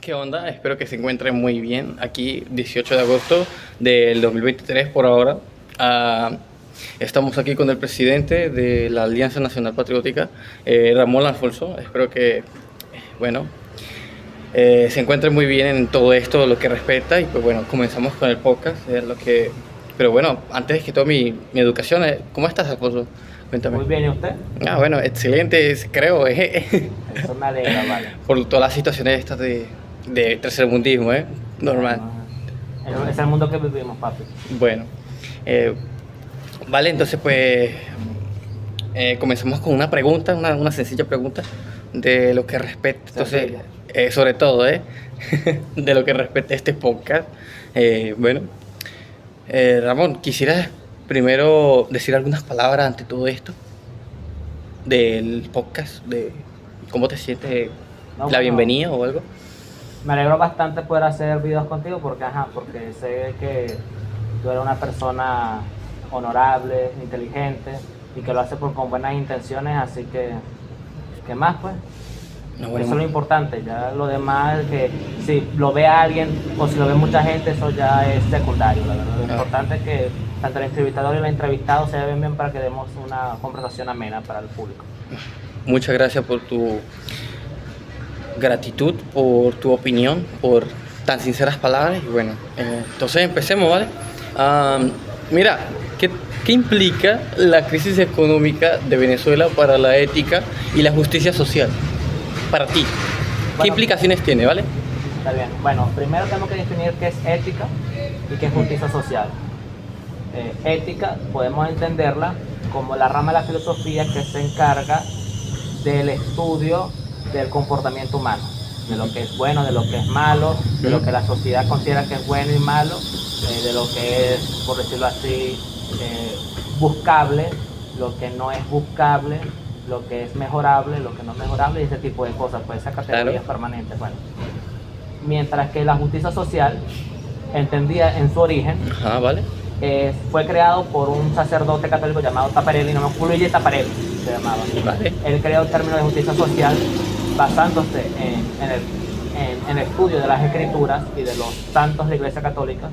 ¿Qué onda? Espero que se encuentren muy bien. Aquí, 18 de agosto del 2023 por ahora. Ah, Estamos aquí con el presidente de la Alianza Nacional Patriótica, Ramón Alfonso. Espero que, bueno, se encuentren muy bien en todo esto, lo que respecta. Y pues bueno, comenzamos con el podcast. Pero bueno, antes que todo mi educación, ¿cómo estás, Alfonso? Cuéntame. Muy bien, ¿y usted? Bueno, excelente, creo, Eso me alegra, vale. por todas las situaciones estas de tercermundismo, normal. Es el mundo que vivimos, papi. Bueno, vale, entonces pues comenzamos con una pregunta, una sencilla pregunta de lo que respecta, entonces, sobre todo, de lo que respecta a este podcast. Bueno, Ramón, ¿quisieras primero decir algunas palabras ante todo esto del podcast, de cómo te sientes, No, la bueno, bienvenida o algo? Me alegro bastante poder hacer videos contigo porque sé que tú eres una persona honorable, inteligente y que lo hace con buenas intenciones, así que, ¿qué más pues? No, bueno, Eso es lo importante, ya lo demás, que si lo ve alguien o si lo ve mucha gente, eso ya es secundario, la verdad. Lo importante es que tanto el entrevistador y el entrevistado se vean bien para que demos una conversación amena para el público. muchas gracias por tu gratitud, por tu opinión, por tan sinceras palabras. Y bueno, entonces empecemos, ¿vale? Mira, ¿qué implica la crisis económica de Venezuela para la ética y la justicia social? Para ti, ¿qué Bueno, implicaciones tiene, vale? Está bien. Bueno, primero tenemos que definir qué es ética y qué es justicia social. Ética podemos entenderla como la rama de la filosofía que se encarga del estudio del comportamiento humano, de lo que es bueno, de lo que es malo, de lo que la sociedad considera que es bueno y malo, de lo que es, por decirlo así, buscable, lo que no es buscable, lo que es mejorable, lo que no es mejorable, y ese tipo de cosas, pues esas categorías permanentes. Bueno, mientras que la justicia social, entendida en su origen, Vale. fue creado por un sacerdote católico llamado Taparelli, no me acuerdo, Luigi Taparelli se llamaba. Vale. Él creó el término de justicia social basándose en el estudio de las escrituras y de los santos de la Iglesia Católica.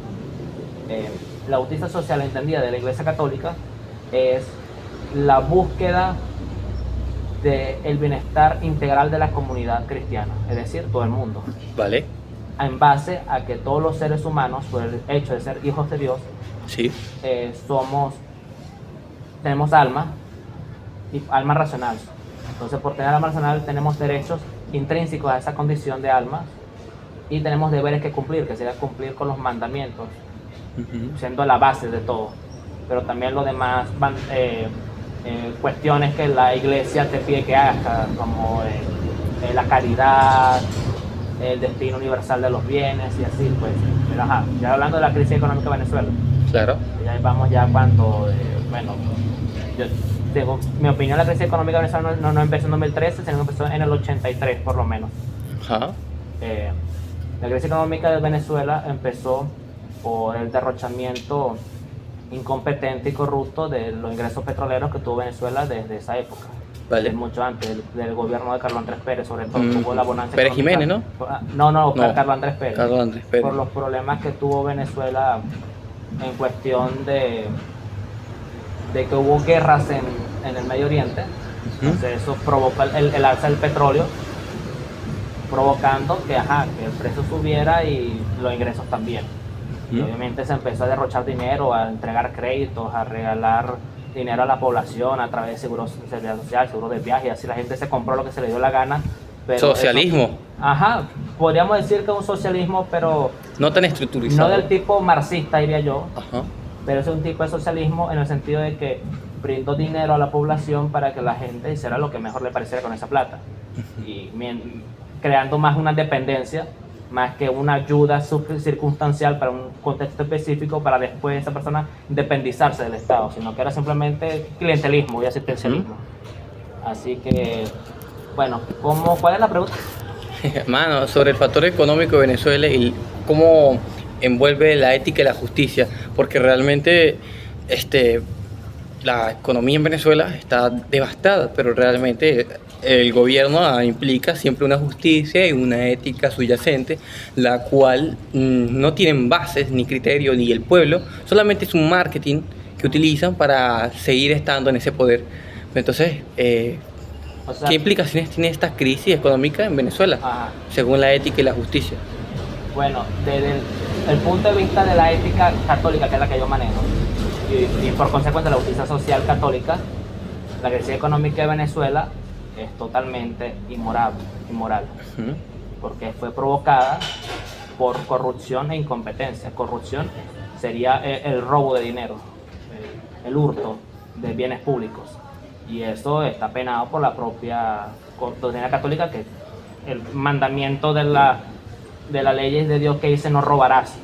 La justicia social entendida de la Iglesia Católica es la búsqueda del bienestar integral de la comunidad cristiana, es decir, todo el mundo. Vale. En base a que todos los seres humanos, por el hecho de ser hijos de Dios, Sí. tenemos alma y alma racional. Entonces, por tener alma racional tenemos derechos intrínsecos a esa condición de alma y tenemos deberes que cumplir, que sería cumplir con los mandamientos, siendo la base de todo. Pero también lo demás van cuestiones que la iglesia te pide que hagas, como la caridad, el destino universal de los bienes y así, pues. Pero ya hablando de la crisis económica de Venezuela, Claro. ya vamos ya cuánto, bueno, yo tengo mi opinión, la crisis económica de Venezuela no empezó en 2013, sino que empezó en el 83 por lo menos. La crisis económica de Venezuela empezó por el derrochamiento incompetente y corrupto de los ingresos petroleros que tuvo Venezuela desde esa época. Vale. Mucho antes del gobierno de Carlos Andrés Pérez, sobre todo, tuvo la bonanza Pérez económica. Jiménez, ¿no? No. Carlos Andrés Pérez. Carlos Andrés Pérez. Por los problemas que tuvo Venezuela en cuestión de que hubo guerras en el Medio Oriente. Entonces eso provocó el alza del petróleo, provocando que el precio subiera y los ingresos también. Y obviamente se empezó a derrochar dinero, a entregar créditos, a regalar dinero a la población a través de seguros de seguridad social, seguros de viaje, así la gente se compró lo que se le dio la gana. Pero Socialismo. Eso, podríamos decir que es un socialismo, pero No tan estructurizado. no del tipo marxista, diría yo, Ajá. pero es un tipo de socialismo en el sentido de que brindó dinero a la población para que la gente hiciera lo que mejor le pareciera con esa plata, y creando más una dependencia, más que una ayuda circunstancial para un contexto específico para después esa persona independizarse del Estado, sino que era simplemente clientelismo y asistencialismo. Así que, bueno, ¿cuál es la pregunta? Mano, sobre el factor económico de Venezuela y cómo envuelve la ética y la justicia, porque realmente la economía en Venezuela está devastada, pero realmente el gobierno implica siempre una justicia y una ética subyacente, la cual no tienen bases ni criterios ni el pueblo, solamente es un marketing que utilizan para seguir estando en ese poder. Entonces, O sea, ¿qué implicaciones tiene esta crisis económica en Venezuela, ajá. según la ética y la justicia? Bueno, desde el punto de vista de la ética católica, que es la que yo manejo, y por consecuencia la justicia social católica, la crisis económica de Venezuela es totalmente inmoral, Ujú. porque fue provocada por corrupción e incompetencia. Corrupción sería el robo de dinero, el hurto de bienes públicos, y eso está penado por la propia doctrina católica, que el mandamiento de la ley es de Dios que dice no robarás.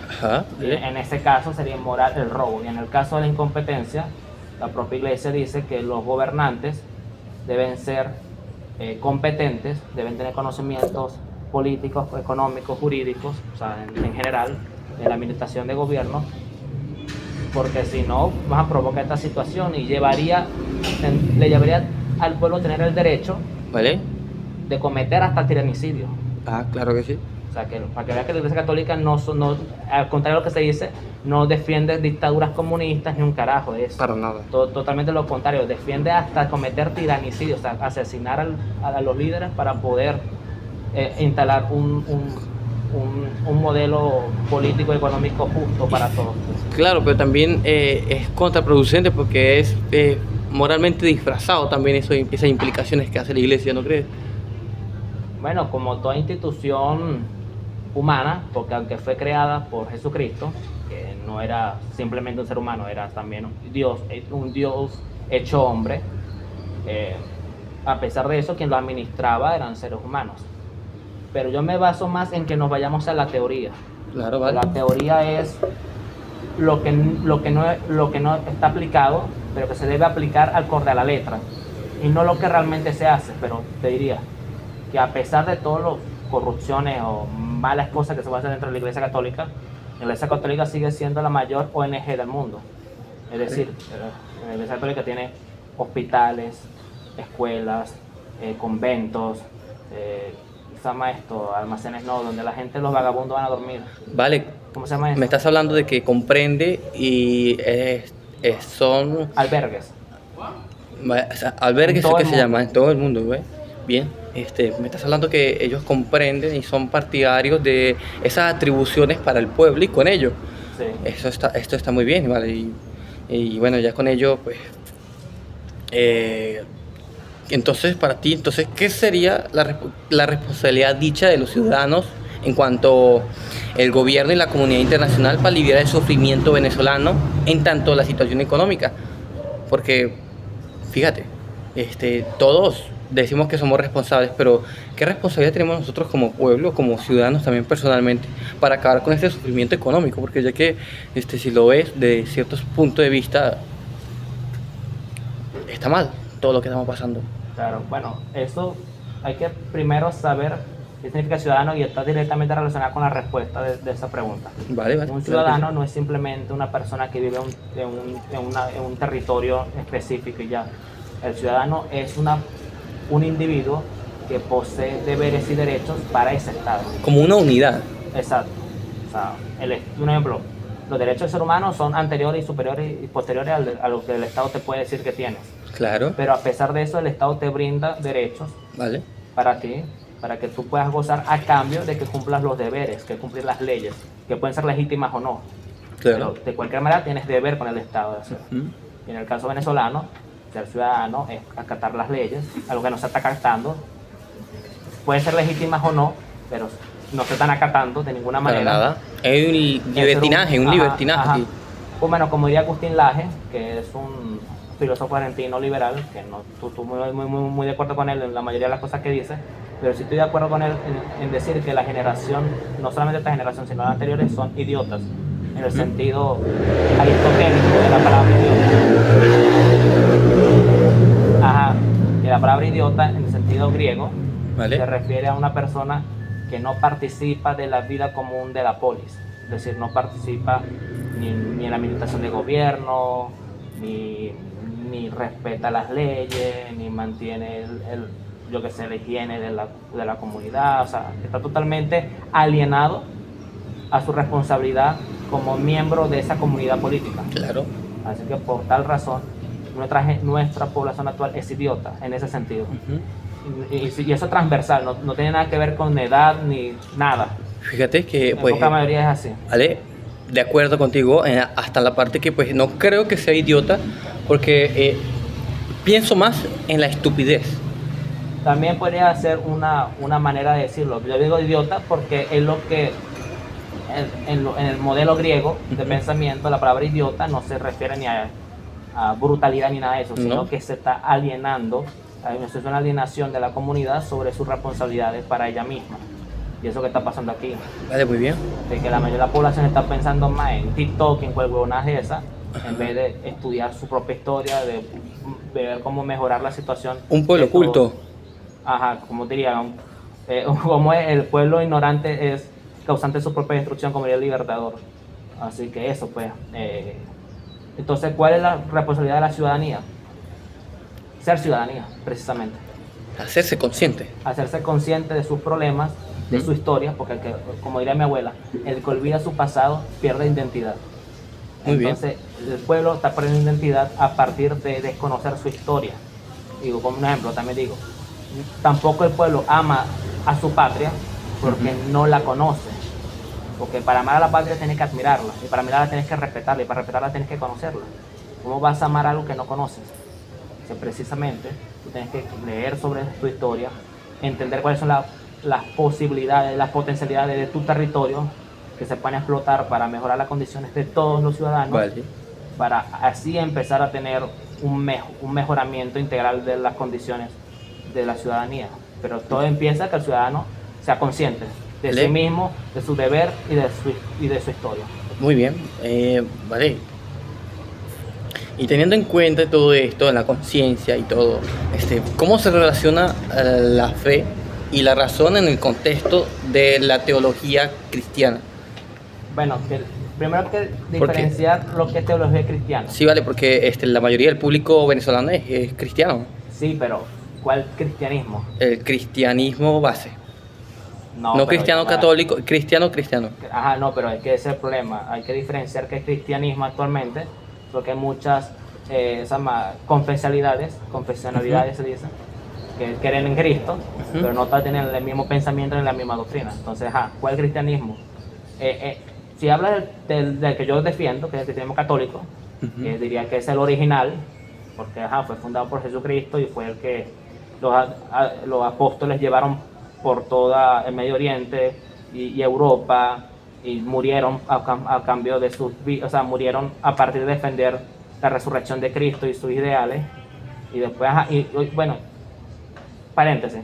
Ajá, Y ¿vale? en ese caso sería inmoral el robo. Y en el caso de la incompetencia, la propia iglesia dice que los gobernantes deben ser competentes, deben tener conocimientos políticos, económicos, jurídicos, o sea, en general, de la administración de gobierno, porque si no, vas a provocar esta situación y le llevaría al pueblo a tener el derecho ¿Vale? de cometer hasta el tiranicidio. Ah, claro que sí. O sea, que para que veas que la Iglesia Católica al contrario de lo que se dice, no defiende dictaduras comunistas ni un carajo de eso. Para nada. Totalmente lo contrario, defiende hasta cometer tiranicidio, o sea, asesinar a los líderes para poder instalar un modelo político y económico justo para todos. Claro, pero también es contraproducente porque es moralmente disfrazado también esas implicaciones que hace la iglesia, ¿no crees? Bueno, como toda institución humana, porque aunque fue creada por Jesucristo, que no era simplemente un ser humano, era también un Dios hecho hombre, a pesar de eso, quien lo administraba eran seres humanos. Pero yo me baso más en que nos vayamos a la teoría. Claro, vale. La teoría es lo que no está aplicado, pero que se debe aplicar acorde a la letra, y no lo que realmente se hace. Pero te diría que a pesar de todas las corrupciones o malas cosas que se van a hacer dentro de la Iglesia Católica sigue siendo la mayor ONG del mundo. Es decir, la Iglesia Católica tiene hospitales, escuelas, conventos, ¿se llama esto? Almacenes, no, donde la gente, los vagabundos van a dormir. Vale, ¿Cómo se llama eso? me estás hablando de que comprende y son Albergues. o sea, albergues En todo que el se mundo. llaman en todo el mundo, ¿ves? Bien, me estás hablando que ellos comprenden y son partidarios de esas atribuciones para el pueblo y con ello. Sí. Esto está muy bien, ¿vale? Y bueno, ya con ello, pues... entonces, para ti, ¿qué sería la responsabilidad dicha de los ciudadanos en cuanto el gobierno y la comunidad internacional para aliviar el sufrimiento venezolano en tanto la situación económica? Porque, fíjate, todos decimos que somos responsables, pero ¿qué responsabilidad tenemos nosotros como pueblo, como ciudadanos también personalmente, para acabar con este sufrimiento económico? Porque ya que, si lo ves de ciertos puntos de vista, está mal todo lo que estamos pasando. Claro, bueno, eso hay que primero saber qué significa ciudadano, y está directamente relacionado con la respuesta de esa pregunta. Vale, vale. Un claro ciudadano que sí. no es simplemente una persona que vive en un territorio específico y ya. El ciudadano es un individuo que posee deberes y derechos para ese Estado. Como una unidad. Exacto. O sea, un ejemplo, los derechos del ser humano son anteriores y superiores y posteriores a lo que el Estado te puede decir que tienes. Claro. Pero a pesar de eso, el Estado te brinda derechos Vale. para ti, para que tú puedas gozar a cambio de que cumplas los deberes, que cumplir las leyes, que pueden ser legítimas o no. Claro. Pero de cualquier manera tienes deber con el Estado de hacer. Ujú. Y en el caso venezolano, ser ciudadano es acatar las leyes, algo que no se está acatando. Pueden ser legítimas o no, pero no se están acatando de ninguna Para manera. nada. Hay un libertinaje, un Ajá, libertinaje ajá. aquí. Pues bueno, como diría Agustín Laje, que es un filósofo argentino liberal, que no estoy muy de acuerdo con él en la mayoría de las cosas que dice, pero sí estoy de acuerdo con él en decir que la generación, no solamente esta generación, sino las anteriores, son idiotas, en el sentido aristotélico de la palabra idiota. Ajá, y la palabra idiota en el sentido griego Vale. se refiere a una persona que no participa de la vida común de la polis, es decir, no participa ni en la administración de gobierno, ni respeta las leyes, ni mantiene yo que sé, la higiene de la comunidad, o sea, está totalmente alienado a su responsabilidad como miembro de esa comunidad política. Claro. Así que por tal razón, nuestra población actual es idiota en ese sentido. Y eso es transversal, no tiene nada que ver con edad ni nada. Fíjate que, En pues, poca mayoría es así. ¿vale? De acuerdo contigo, hasta la parte que, pues, no creo que sea idiota, porque pienso más en la estupidez. También podría ser una manera de decirlo. Yo digo idiota porque es lo que en el modelo griego de pensamiento, la palabra idiota no se refiere ni a brutalidad ni nada de eso, sino No. que se está alienando, es una alienación de la comunidad sobre sus responsabilidades para ella misma. Y eso que está pasando aquí, Vale, muy bien. de que la mayoría de la población está pensando más en TikTok, en cual huevonaje esa, en vez de estudiar su propia historia, de ver cómo mejorar la situación. Un pueblo de todo. culto. Ajá, como diría, como el pueblo ignorante es causante de su propia destrucción, como diría el Libertador. Así que eso, pues. Entonces, ¿cuál es la responsabilidad de la ciudadanía? Ser ciudadanía, precisamente. Hacerse consciente. Hacerse consciente de sus problemas, de su historia, porque como diría mi abuela, el que olvida su pasado pierde identidad. Muy bien. Entonces, el pueblo está perdiendo identidad a partir de desconocer su historia. Digo, como un ejemplo, también digo, tampoco el pueblo ama a su patria porque no la conoce. Porque para amar a la patria tienes que admirarla, y para admirarla tienes que respetarla, y para respetarla tienes que conocerla. ¿Cómo vas a amar algo que no conoces? O sea, precisamente, tú tienes que leer sobre tu historia, entender cuáles son las posibilidades, las potencialidades de tu territorio que se pueden explotar para mejorar las condiciones de todos los ciudadanos, Vale. para así empezar a tener un mejoramiento integral de las condiciones de la ciudadanía. Pero todo empieza que el ciudadano sea consciente de sí mismo, de su deber y de su historia. Muy bien. Vale. Y teniendo en cuenta todo esto, la conciencia y todo, ¿cómo se relaciona la fe y la razón en el contexto de la teología cristiana? Bueno, primero que diferenciar lo que es teología cristiana. Sí, vale, porque la mayoría del público venezolano es cristiano. Sí, pero ¿cuál cristianismo? El cristianismo base. No pero cristiano católico, cristiano. Ajá, no, pero es que ese es el problema. Hay que diferenciar qué es cristianismo actualmente, porque hay muchas confesionalidades se dice, que creen en Cristo, pero no todas tienen el mismo pensamiento ni la misma doctrina. Entonces, ¿cuál cristianismo? Si hablas del que yo defiendo, que es el cristianismo católico, diría que es el original, porque fue fundado por Jesucristo y fue el que los apóstoles llevaron por toda el Medio Oriente y Europa, y murieron a cambio de sus vidas, o sea, murieron a partir de defender la resurrección de Cristo y sus ideales. Y después, bueno, paréntesis,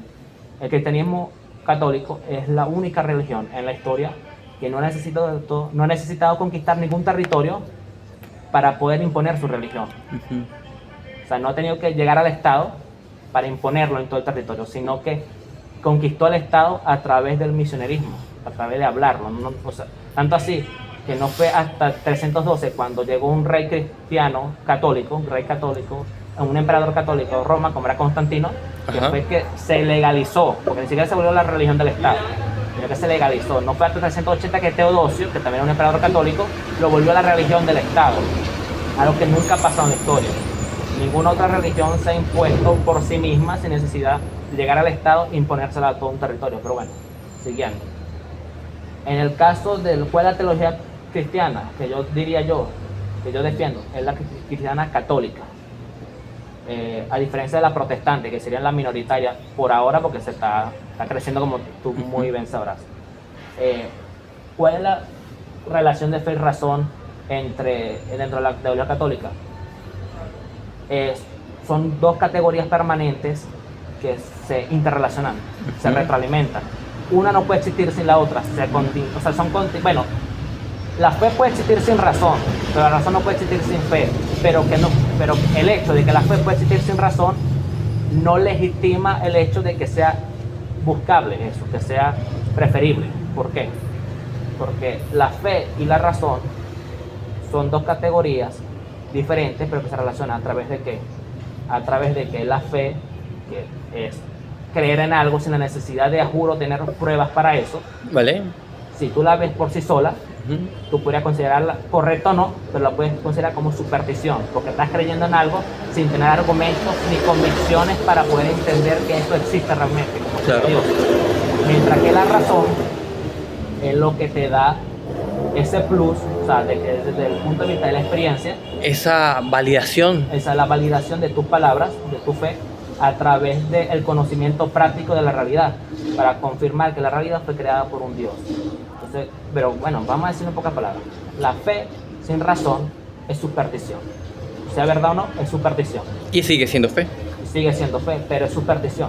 el cristianismo católico es la única religión en la historia que no ha necesitado conquistar ningún territorio para poder imponer su religión. O sea, no ha tenido que llegar al Estado para imponerlo en todo el territorio, sino que conquistó el Estado a través del misionerismo, a través de hablarlo. O sea, tanto así que no fue hasta 312 cuando llegó un rey cristiano católico, un emperador católico de Roma, como era Constantino, que fue que se legalizó, porque ni siquiera se volvió la religión del Estado, sino que se legalizó. No fue hasta 380 que Teodosio, que también era un emperador católico, lo volvió a la religión del Estado, algo que nunca ha pasado en la historia. Ninguna otra religión se ha impuesto por sí misma sin necesidad de llegar al Estado e imponérsela a todo un territorio. Pero bueno, siguiendo. En el caso del cual la teología cristiana, que yo defiendo, es la cristiana católica. A diferencia de la protestante, que sería la minoritaria por ahora, porque se está creciendo, como tú muy bien sabrás. ¿Cuál es la relación de fe y razón dentro de la teología católica? Son dos categorías permanentes que se interrelacionan, se retroalimentan. Una no puede existir sin la otra, bueno, la fe puede existir sin razón, pero la razón no puede existir sin fe, pero el hecho de que la fe puede existir sin razón no legitima el hecho de que sea buscable eso, que sea preferible. ¿Por qué? Porque la fe y la razón son dos categorías diferentes, pero que se relacionan a través de qué? A través de que la fe, que es creer en algo sin la necesidad de, a juro, tener pruebas para eso. ¿Vale? Si tú la ves por sí sola, Ujú. tú podrías considerarla correcta o no, pero la puedes considerar como superstición, porque estás creyendo en algo sin tener argumentos ni convicciones para poder entender que esto existe realmente, como Claro. Dios. Mientras que la razón es lo que te da ese plus, o sea, desde el punto de vista de la experiencia, Esa validación. esa es la validación de tus palabras, de tu fe, a través del conocimiento práctico de la realidad, para confirmar que la realidad fue creada por un Dios. Entonces, pero bueno, vamos a decir en pocas palabras. La fe sin razón es superstición. Sea verdad o no, es superstición. Y sigue siendo fe. Sigue siendo fe, pero es superstición.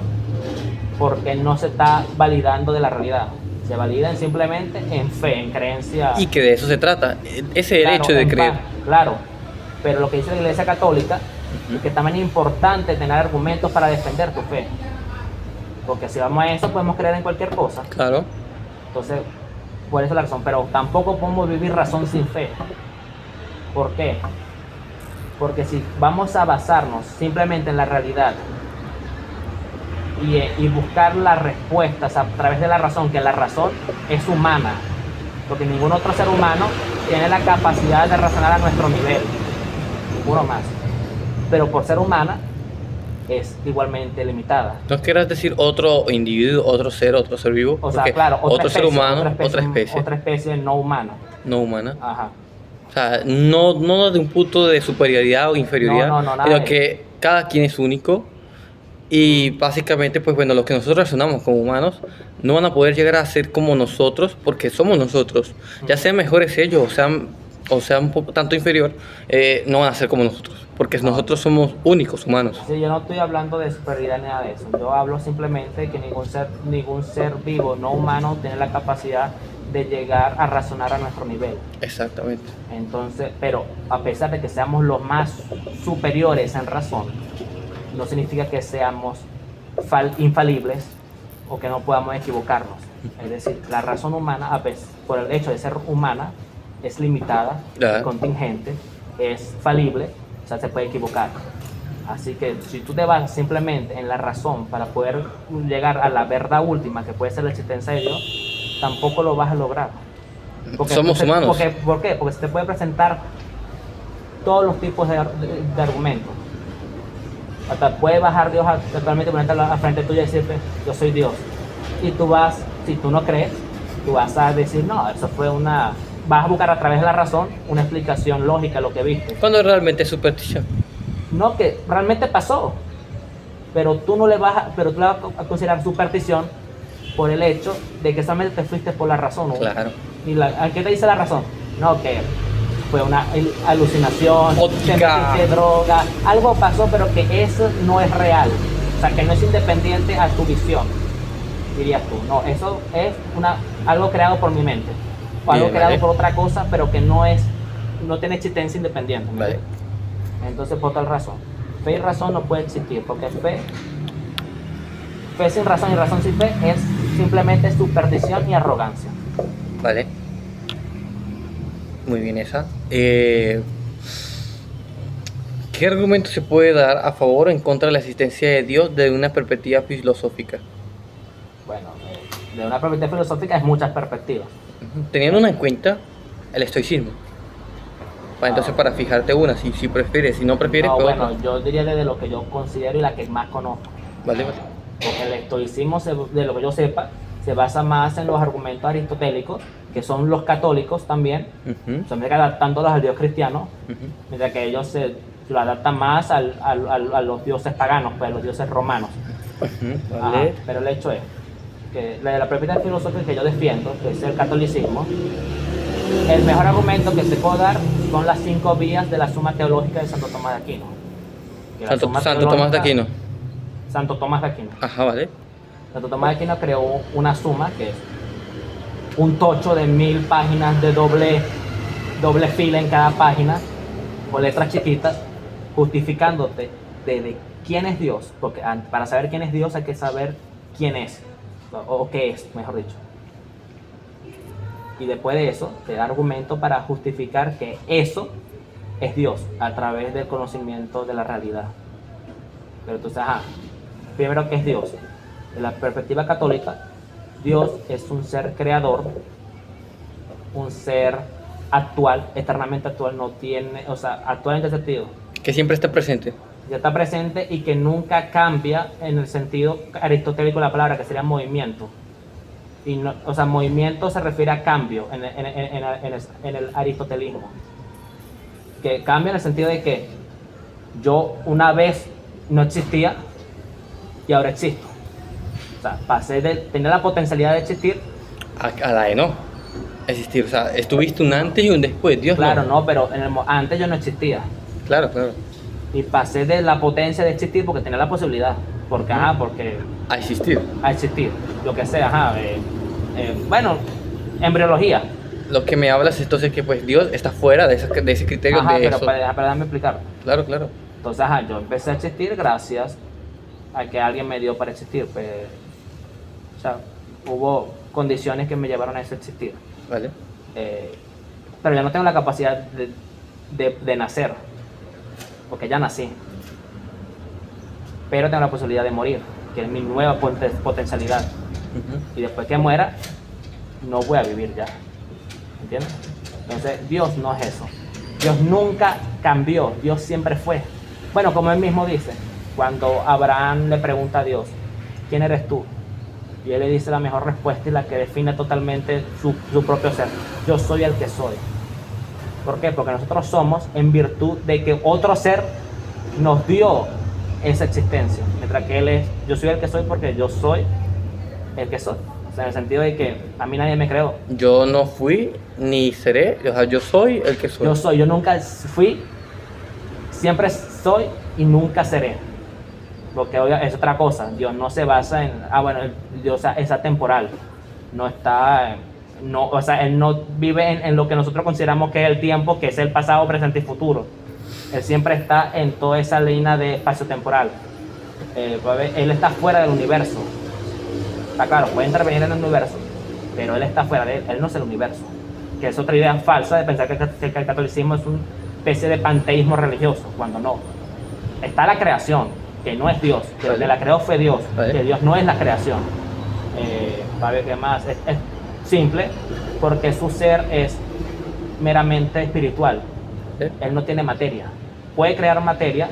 Porque no se está validando de la realidad. Se validan simplemente en fe, en creencia. Y que de eso se trata. Ese derecho Claro, de en creer. paz, claro, pero lo que dice la Iglesia Católica es que también es importante tener argumentos para defender tu fe. Porque si vamos a eso, podemos creer en cualquier cosa. Claro. Entonces, por eso la razón. Pero tampoco podemos vivir razón sin fe. ¿Por qué? Porque si vamos a basarnos simplemente en la realidad y buscar las respuestas a través de la razón, que la razón es humana, porque ningún otro ser humano tiene la capacidad de razonar a nuestro nivel, ninguno más, pero por ser humana es igualmente limitada. No quieras decir otro individuo, otro ser vivo. O sea, porque claro, otro ser humano, otra especie no humana. no humana. Ajá. O sea, no de un punto de superioridad o inferioridad, No, nada sino de que cada quien es único y básicamente, pues bueno, los que nosotros razonamos como humanos no van a poder llegar a ser como nosotros porque somos nosotros. Ya sean mejores ellos o sean un poco tanto inferior, no van a ser como nosotros porque No. nosotros somos únicos humanos. Sí, yo no estoy hablando de superioridad ni nada de eso. Yo hablo simplemente de que ningún ser vivo, no humano, tiene la capacidad de llegar a razonar a nuestro nivel. Exactamente. Entonces, pero a pesar de que seamos los más superiores en razón, no significa que seamos infalibles o que no podamos equivocarnos. Es decir, la razón humana, por el hecho de ser humana, es limitada, Claro. es contingente, es falible, o sea, se puede equivocar. Así que si tú te vas simplemente en la razón para poder llegar a la verdad última, que puede ser la existencia de Dios, tampoco lo vas a lograr. Somos humanos. ¿Por qué? Porque se te puede presentar todos los tipos de argumentos. Hasta puede bajar Dios actualmente, ponerte a frente tuya y decirte, yo soy Dios. Y tú si tú no crees, tú vas a decir, no, eso fue vas a buscar a través de la razón una explicación lógica a lo que viste. Cuando realmente es superstición. No, que realmente pasó, pero tú le vas a considerar superstición por el hecho de que solamente te fuiste por la razón, ¿no? Claro. ¿Y qué te dice la razón? No, que fue una alucinación, Óptica. te metiste droga, algo pasó, pero que eso no es real, o sea, que no es independiente a tu visión, dirías tú. No, eso es algo creado por mi mente, o algo Bien, creado vale. por otra cosa, pero que no tiene existencia independiente. Vale. Entonces, por tal razón, fe y razón no puede existir, porque fe sin razón y razón sin fe es simplemente superstición y arrogancia. Vale. Muy bien esa. ¿Qué argumento se puede dar a favor o en contra de la existencia de Dios desde una perspectiva filosófica? Bueno, de una perspectiva filosófica es muchas perspectivas. Teniendo en cuenta el estoicismo. Entonces, para fijarte una, si prefieres, si no prefieres, No, pues bueno, otra. yo diría desde lo que yo considero y la que más conozco. Vale, vale. Porque el estoicismo, de lo que yo sepa, se basa más en los argumentos aristotélicos, que son los católicos también, Ujú, son adaptándolos al Dios cristiano, ujú. mientras que ellos se lo adaptan más a los dioses paganos, pues a los dioses romanos. Ujú, Ajá, vale. pero el hecho es que la perspectiva filosófica que yo defiendo, que es el catolicismo, el mejor argumento que te puedo dar son las 5 vías de la Suma Teológica de Santo Tomás de Aquino. Que la Santo Suma Tomás de Teológica- Aquino. Santo Tomás de Aquino. Ajá, vale. Santo Tomás de Aquino creó una suma que es un tocho de 1000 páginas de doble fila en cada página, con letras chiquitas, justificándote de quién es Dios, porque para saber quién es Dios hay que saber quién es, o qué es, mejor dicho. Y después de eso, te da argumento para justificar que eso es Dios, a través del conocimiento de la realidad. Pero entonces, primero, ¿qué es Dios? de la perspectiva católica, Dios es un ser creador, un ser actual, eternamente actual, no tiene, o sea, actual en qué sentido, Que siempre está presente. ya está presente y que nunca cambia en el sentido aristotélico de la palabra, que sería movimiento. Y no, o sea, movimiento se refiere a cambio en el aristotelismo. Que cambia en el sentido de que yo una vez no existía y ahora existo. O sea, pasé de tener la potencialidad de existir. A la de no existir. O sea, estuviste un antes y un después. Dios Claro, no. no, pero antes yo no existía. Claro, claro. Y pasé de la potencia de existir porque tenía la posibilidad. Porque, porque A existir. a existir. Lo que sea, bueno, embriología. Lo que me hablas entonces que pues Dios está fuera de ese criterio Ajá, de pero eso. para darme explicar. Claro, claro. Entonces, yo empecé a existir gracias a que alguien me dio para existir. Pues, o sea, hubo condiciones que me llevaron a eso existir. Vale. Pero yo no tengo la capacidad de nacer, porque ya nací. Pero tengo la posibilidad de morir, que es mi nueva potencialidad. Ujú. Y después que muera, no voy a vivir ya. ¿Entiendes? Entonces, Dios no es eso. Dios nunca cambió, Dios siempre fue. Bueno, como él mismo dice, cuando Abraham le pregunta a Dios, ¿quién eres tú? Y él le dice la mejor respuesta y la que define totalmente su propio ser. Yo soy el que soy. ¿Por qué? Porque nosotros somos en virtud de que otro ser nos dio esa existencia. Mientras que él es, yo soy el que soy porque yo soy el que soy. O sea, en el sentido de que a mí nadie me creó. Yo no fui ni seré. O sea, yo soy el que soy. Yo nunca fui, siempre soy y nunca seré. Porque es otra cosa. Dios no se basa en, bueno, Dios es atemporal. No está, no, o sea, Él no vive en lo que nosotros consideramos que es el tiempo, que es el pasado, presente y futuro. Él siempre está en toda esa línea de espacio-temporal. Él está fuera del universo. Está claro, puede intervenir en el universo, pero Él está fuera de él. Él no es el universo. Que es otra idea falsa de pensar que el catolicismo es una especie de panteísmo religioso, cuando no. Está la creación, que no es Dios, que el que la creó fue Dios, que Dios no es la creación. ¿Qué más? Es simple, porque su ser es meramente espiritual. Él no tiene materia. Puede crear materia,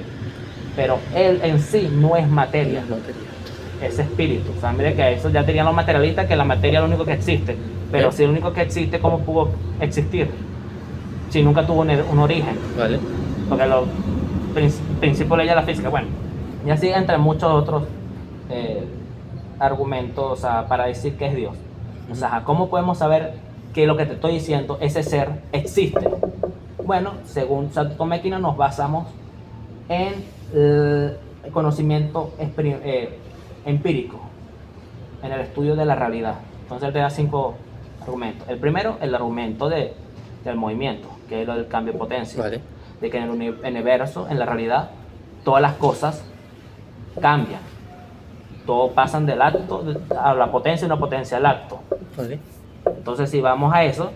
pero Él en sí no es materia. Es espíritu. O sea, mire que eso ya dirían los materialistas que la materia es lo único que existe. Pero si es lo único que existe, ¿cómo pudo existir? Si nunca tuvo un origen. Vale. Porque los principios de ley de la física, bueno, y así entre muchos otros argumentos, o sea, para decir que es Dios. O sea, ¿cómo podemos saber que lo que te estoy diciendo, ese ser, existe? Bueno, según Santo Tomás de Aquino nos basamos en el conocimiento empírico, en el estudio de la realidad. Entonces él te da 5 argumentos. El primero, el argumento del movimiento, que es lo del cambio de potencia. Vale. De que en el universo, en la realidad, todas las cosas cambian. Todo pasan del acto a la potencia y una potencia al acto. Vale. Entonces, si vamos a eso,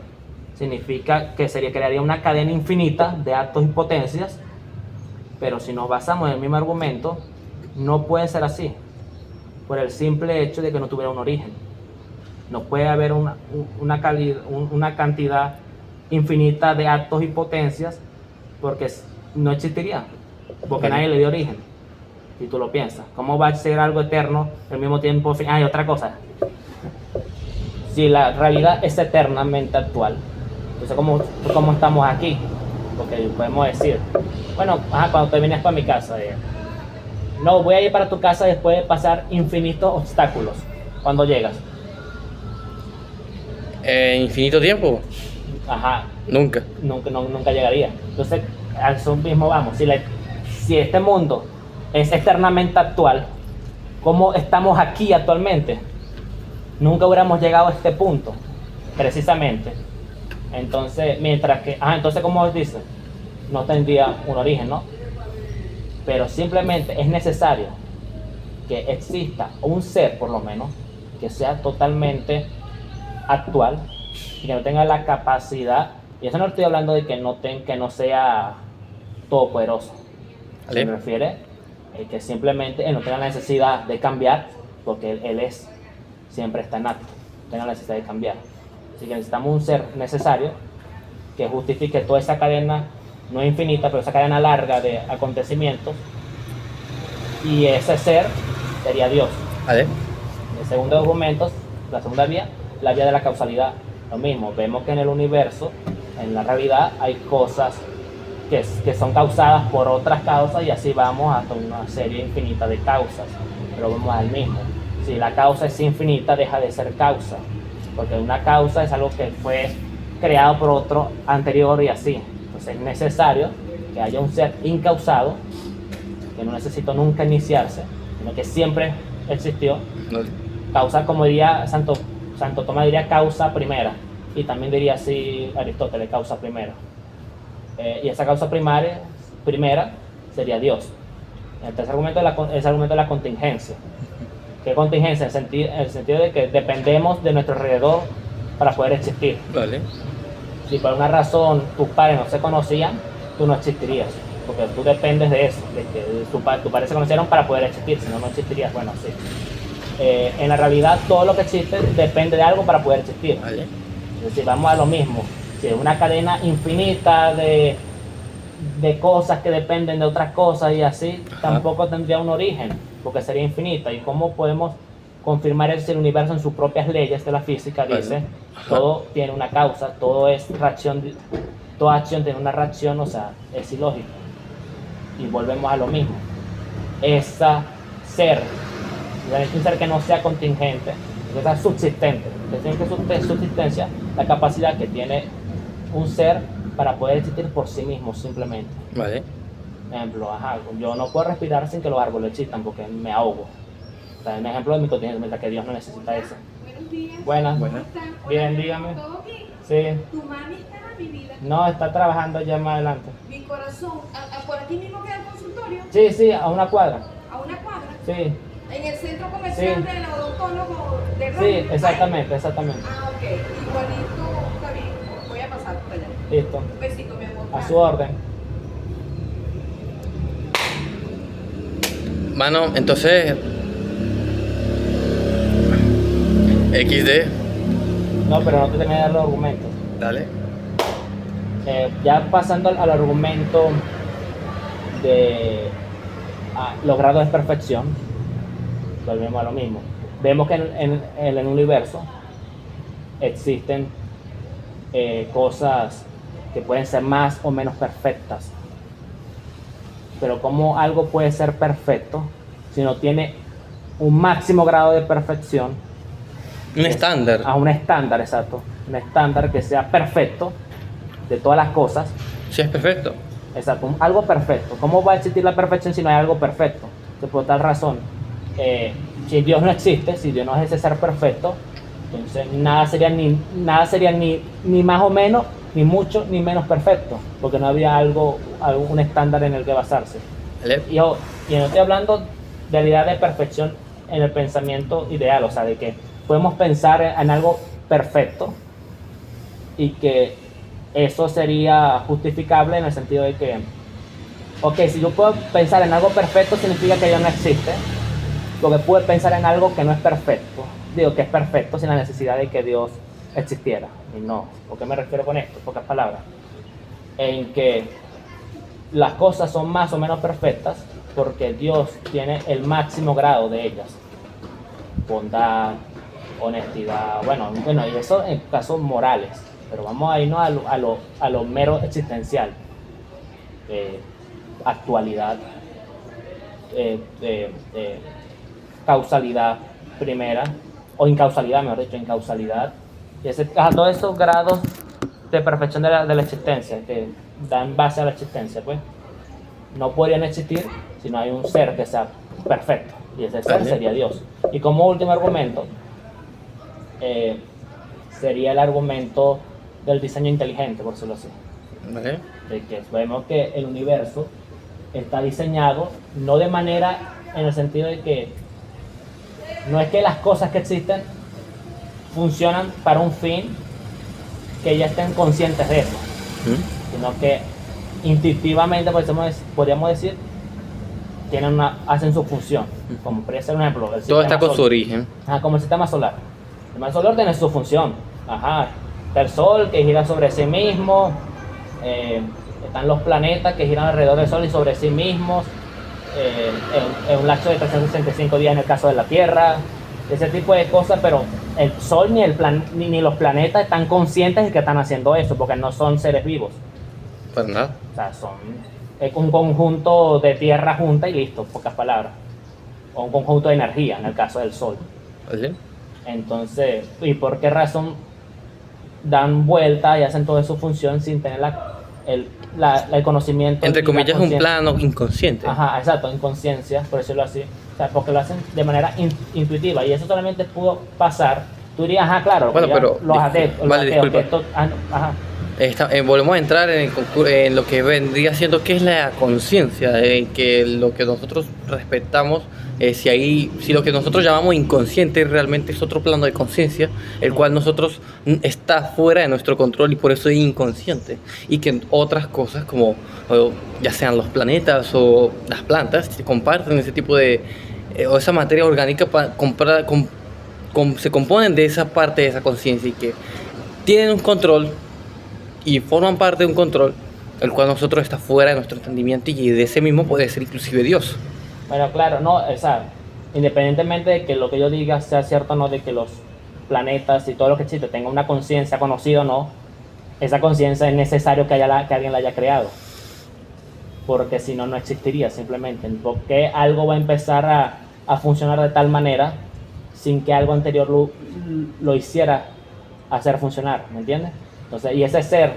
significa que crearía una cadena infinita de actos y potencias, pero si nos basamos en el mismo argumento, no puede ser así, por el simple hecho de que no tuviera un origen. No puede haber una cantidad infinita de actos y potencias, porque no existiría, porque nadie le dio origen. Si tú lo piensas, ¿cómo va a ser algo eterno al mismo tiempo? Y otra cosa, si la realidad es eternamente actual, entonces ¿cómo estamos aquí? Porque podemos decir, bueno, cuando te vienes para mi casa, no, voy a ir para tu casa después de pasar infinitos obstáculos. ¿Cuándo llegas? ¿Infinito tiempo? Ajá. Nunca. Nunca llegaría. Entonces, a eso mismo vamos. Si este mundo es eternamente actual, ¿cómo estamos aquí actualmente? Nunca hubiéramos llegado a este punto, precisamente. Entonces, entonces, como dice, no tendría un origen, ¿no? Pero simplemente es necesario que exista un ser, por lo menos, que sea totalmente actual y que no tenga la capacidad, y eso no estoy hablando de que no sea todopoderoso. ¿Vale? Se me refiere que simplemente no tenga la necesidad de cambiar porque él es, siempre está en acto, tiene la necesidad de cambiar. Así que necesitamos un ser necesario que justifique toda esa cadena, no infinita, pero esa cadena larga de acontecimientos, y ese ser sería Dios. ¿Vale? El segundo argumento, la segunda vía, la vía de la causalidad. Lo mismo, vemos que en el universo, en la realidad, hay cosas que son causadas por otras causas, y así vamos hasta una serie infinita de causas. Pero vamos al mismo. Si la causa es infinita, deja de ser causa, porque una causa es algo que fue creado por otro anterior y así. Entonces es necesario que haya un ser incausado, que no necesitó nunca iniciarse, sino que siempre existió. No. Causa, como diría Santo Tomás, diría causa primera, y también diría así Aristóteles, causa primera. Y esa causa primera sería Dios. El tercer argumento es el argumento de la contingencia. ¿Qué contingencia? En el sentido de que dependemos de nuestro alrededor para poder existir. Vale. Si por una razón tus padres no se conocían, tú no existirías, porque tú dependes de eso, de que tus padres se conocieron para poder existir, si no, no existirías. Bueno, sí. En la realidad, todo lo que existe depende de algo para poder existir. Vale. Es decir, vamos a lo mismo. Si es una cadena infinita de cosas que dependen de otras cosas y así, Ajá. tampoco tendría un origen, porque sería infinita. ¿Y cómo podemos confirmar eso si el universo en sus propias leyes de la física dice, todo tiene una causa, todo es reacción, toda acción tiene una reacción, o sea, es ilógico? Y volvemos a lo mismo. Esa ser, un ser que no sea contingente, que sea subsistente, que tiene que subsistencia, la capacidad que tiene un ser para poder existir por sí mismo simplemente. Vale. Por ejemplo, yo no puedo respirar sin que los árboles existan porque me ahogo. O sea, un ejemplo de mi contingencia, mientras que Dios no necesita eso. Buenos días. Buenas. ¿Cómo están? Bien, dígame. ¿Todo bien? Sí. ¿Tu mami está, mi vida? No, está trabajando ya más adelante. Mi corazón, ¿por aquí mismo queda el consultorio? Sí, a una cuadra. ¿A una cuadra? Sí, ¿En el centro comercial Sí. del odontólogo de sí, Roma? exactamente. Ah, ok. Igualito, está bien. Voy a pasar por allá. Listo. Un besito, mi amor. A su orden. Mano, entonces. XD. No, pero no te terminé de dar los argumentos. Dale. Ya pasando al argumento de los grados de perfección, volvemos a lo mismo. Vemos que en el universo existen cosas que pueden ser más o menos perfectas. Pero ¿cómo algo puede ser perfecto si no tiene un máximo grado de perfección? Un estándar. A un estándar, exacto. Un estándar que sea perfecto de todas las cosas. Sí, es perfecto. Exacto, algo perfecto. ¿Cómo va a existir la perfección si no hay algo perfecto? Entonces, por tal razón, si Dios no existe, si Dios no es ese ser perfecto, entonces nada sería ni más o menos, ni mucho, ni menos perfecto, porque no había un estándar en el que basarse. Vale. Y no estoy hablando de la idea de perfección en el pensamiento ideal, o sea, de que podemos pensar en algo perfecto y que eso sería justificable en el sentido de que, ok, si yo puedo pensar en algo perfecto, significa que Dios no existe, porque puedo pensar en algo que no es perfecto, digo que es perfecto sin la necesidad de que Dios existiera. Y no, ¿por qué me refiero con esto? Pocas palabras. En que las cosas son más o menos perfectas porque Dios tiene el máximo grado de ellas. Bondad, honestidad, bueno, y eso en casos morales, pero vamos a irnos a lo mero existencial. Actualidad, causalidad primera, o incausalidad, mejor dicho, incausalidad, y todos esos grados de perfección de la existencia que dan base a la existencia, pues no podrían existir si no hay un ser que sea perfecto, y ese ser sería Dios. Y como último argumento sería el argumento del diseño inteligente, por decirlo así. Vale. De que vemos que el universo está diseñado no de manera, en el sentido de que no es que las cosas que existen funcionan para un fin que ya estén conscientes de eso, sino que instintivamente podríamos decir hacen su función. Como por ser un ejemplo, el Todo está sistema con su solar. origen. Como el sistema solar. El sistema solar tiene su función. Está el Sol que gira sobre sí mismo. Están los planetas que giran alrededor del Sol y sobre sí mismos. En un lapso de 365 días en el caso de la Tierra. Ese tipo de cosas, pero el Sol ni los planetas están conscientes de que están haciendo eso, porque no son seres vivos. Para nada. O sea, es un conjunto de tierra junta y listo, pocas palabras. O un conjunto de energía, en el caso del Sol. ¿Vale? Entonces, ¿y por qué razón dan vuelta y hacen toda su función sin tener el conocimiento? Entre y la comillas, un conciencia? plano inconsciente. Exacto, inconsciencia, por decirlo así. O sea, porque lo hacen de manera intuitiva y eso solamente pudo pasar. Tú dirías, claro, Bueno, ya pero los ateos, vale, disculpa. Volvemos a entrar en lo que vendría siendo que es la conciencia, que lo que nosotros respetamos, si lo que nosotros llamamos inconsciente realmente es otro plano de conciencia, el cual nosotros está fuera de nuestro control y por eso es inconsciente, y que otras cosas como ya sean los planetas o las plantas comparten ese tipo de o esa materia orgánica se componen de esa parte de esa conciencia y que tienen un control y forman parte de un control el cual nosotros está fuera de nuestro entendimiento y de ese mismo puede ser inclusive Dios. Bueno, claro, no, o sea, independientemente de que lo que yo diga sea cierto o no, de que los planetas y todo lo que existe tenga una conciencia conocida o no, esa conciencia es necesario que alguien la haya creado, porque si no, no existiría simplemente. Porque algo va a empezar a funcionar de tal manera sin que algo anterior lo hiciera hacer funcionar, ¿me entiendes? Entonces, y ese ser,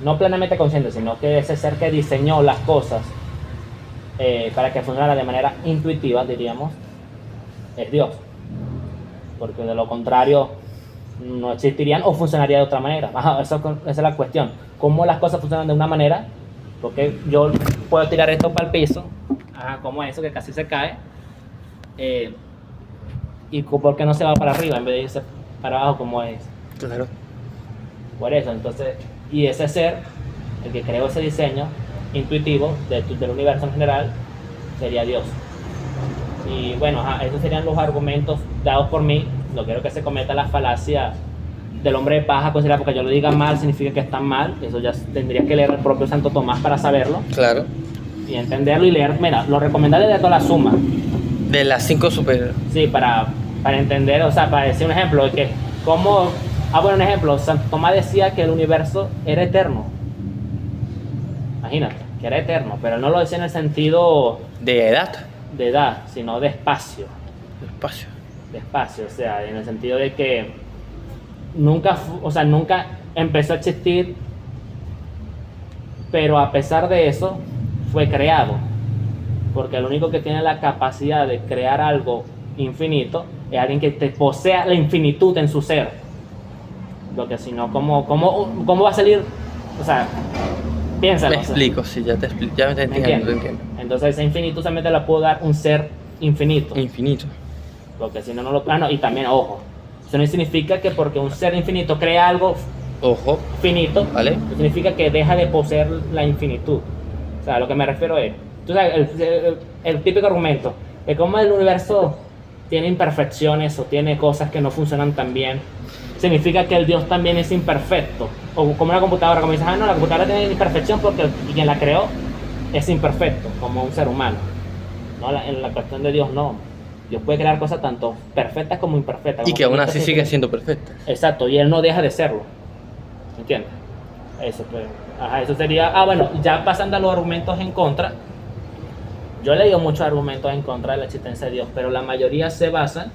no plenamente consciente, sino que ese ser que diseñó las cosas para que funcionara de manera intuitiva, diríamos, es Dios. Porque de lo contrario, no existirían o funcionaría de otra manera. Esa es la cuestión. ¿Cómo las cosas funcionan de una manera? Porque yo puedo tirar esto para el piso, como eso que casi se cae, y ¿por qué no se va para arriba en vez de irse para abajo como es? Claro. Por eso, entonces, y ese ser, el que creó ese diseño intuitivo del universo en general, sería Dios. Y bueno, esos serían los argumentos dados por mí. No quiero que se cometa la falacia del hombre de paja, considerar porque yo lo diga mal significa que está mal. Eso ya tendría que leer el propio Santo Tomás para saberlo. Claro. Y entenderlo y leer, mira, lo recomendable es de toda la suma. De las 5 super. Sí, para entender, o sea, para decir un ejemplo de que cómo... bueno, un ejemplo, Santo Tomás decía que el universo era eterno. Imagínate, que era eterno, pero no lo decía en el sentido De edad. de edad, sino de espacio. Espacio. De espacio, o sea, en el sentido de que nunca empezó a existir, pero a pesar de eso fue creado. Porque el único que tiene la capacidad de crear algo infinito es alguien que posea la infinitud en su ser. Lo que si no, ¿cómo va a salir? O sea, piénsalo. Me explico, sí, ya te entiendo. Entonces esa infinitud solamente la puede dar un ser infinito. Infinito. Porque si no, no lo... y también, ojo, eso no significa que porque un ser infinito crea algo Ojo. finito, ¿Vale? significa que deja de poseer la infinitud. O sea, a lo que me refiero es, tú sabes, el típico argumento de cómo el universo tiene imperfecciones o tiene cosas que no funcionan tan bien, significa que el Dios también es imperfecto. O como una computadora, como dices, no, la computadora tiene imperfección porque quien la creó es imperfecto, como un ser humano. No, en la cuestión de Dios no. Dios puede crear cosas tanto perfectas como imperfectas. Y que aún así sigue siendo perfecta. Exacto, y Él no deja de serlo. ¿Entiendes? Eso, pues, eso sería... bueno, ya pasando a los argumentos en contra. Yo he leído muchos argumentos en contra de la existencia de Dios, pero la mayoría se basan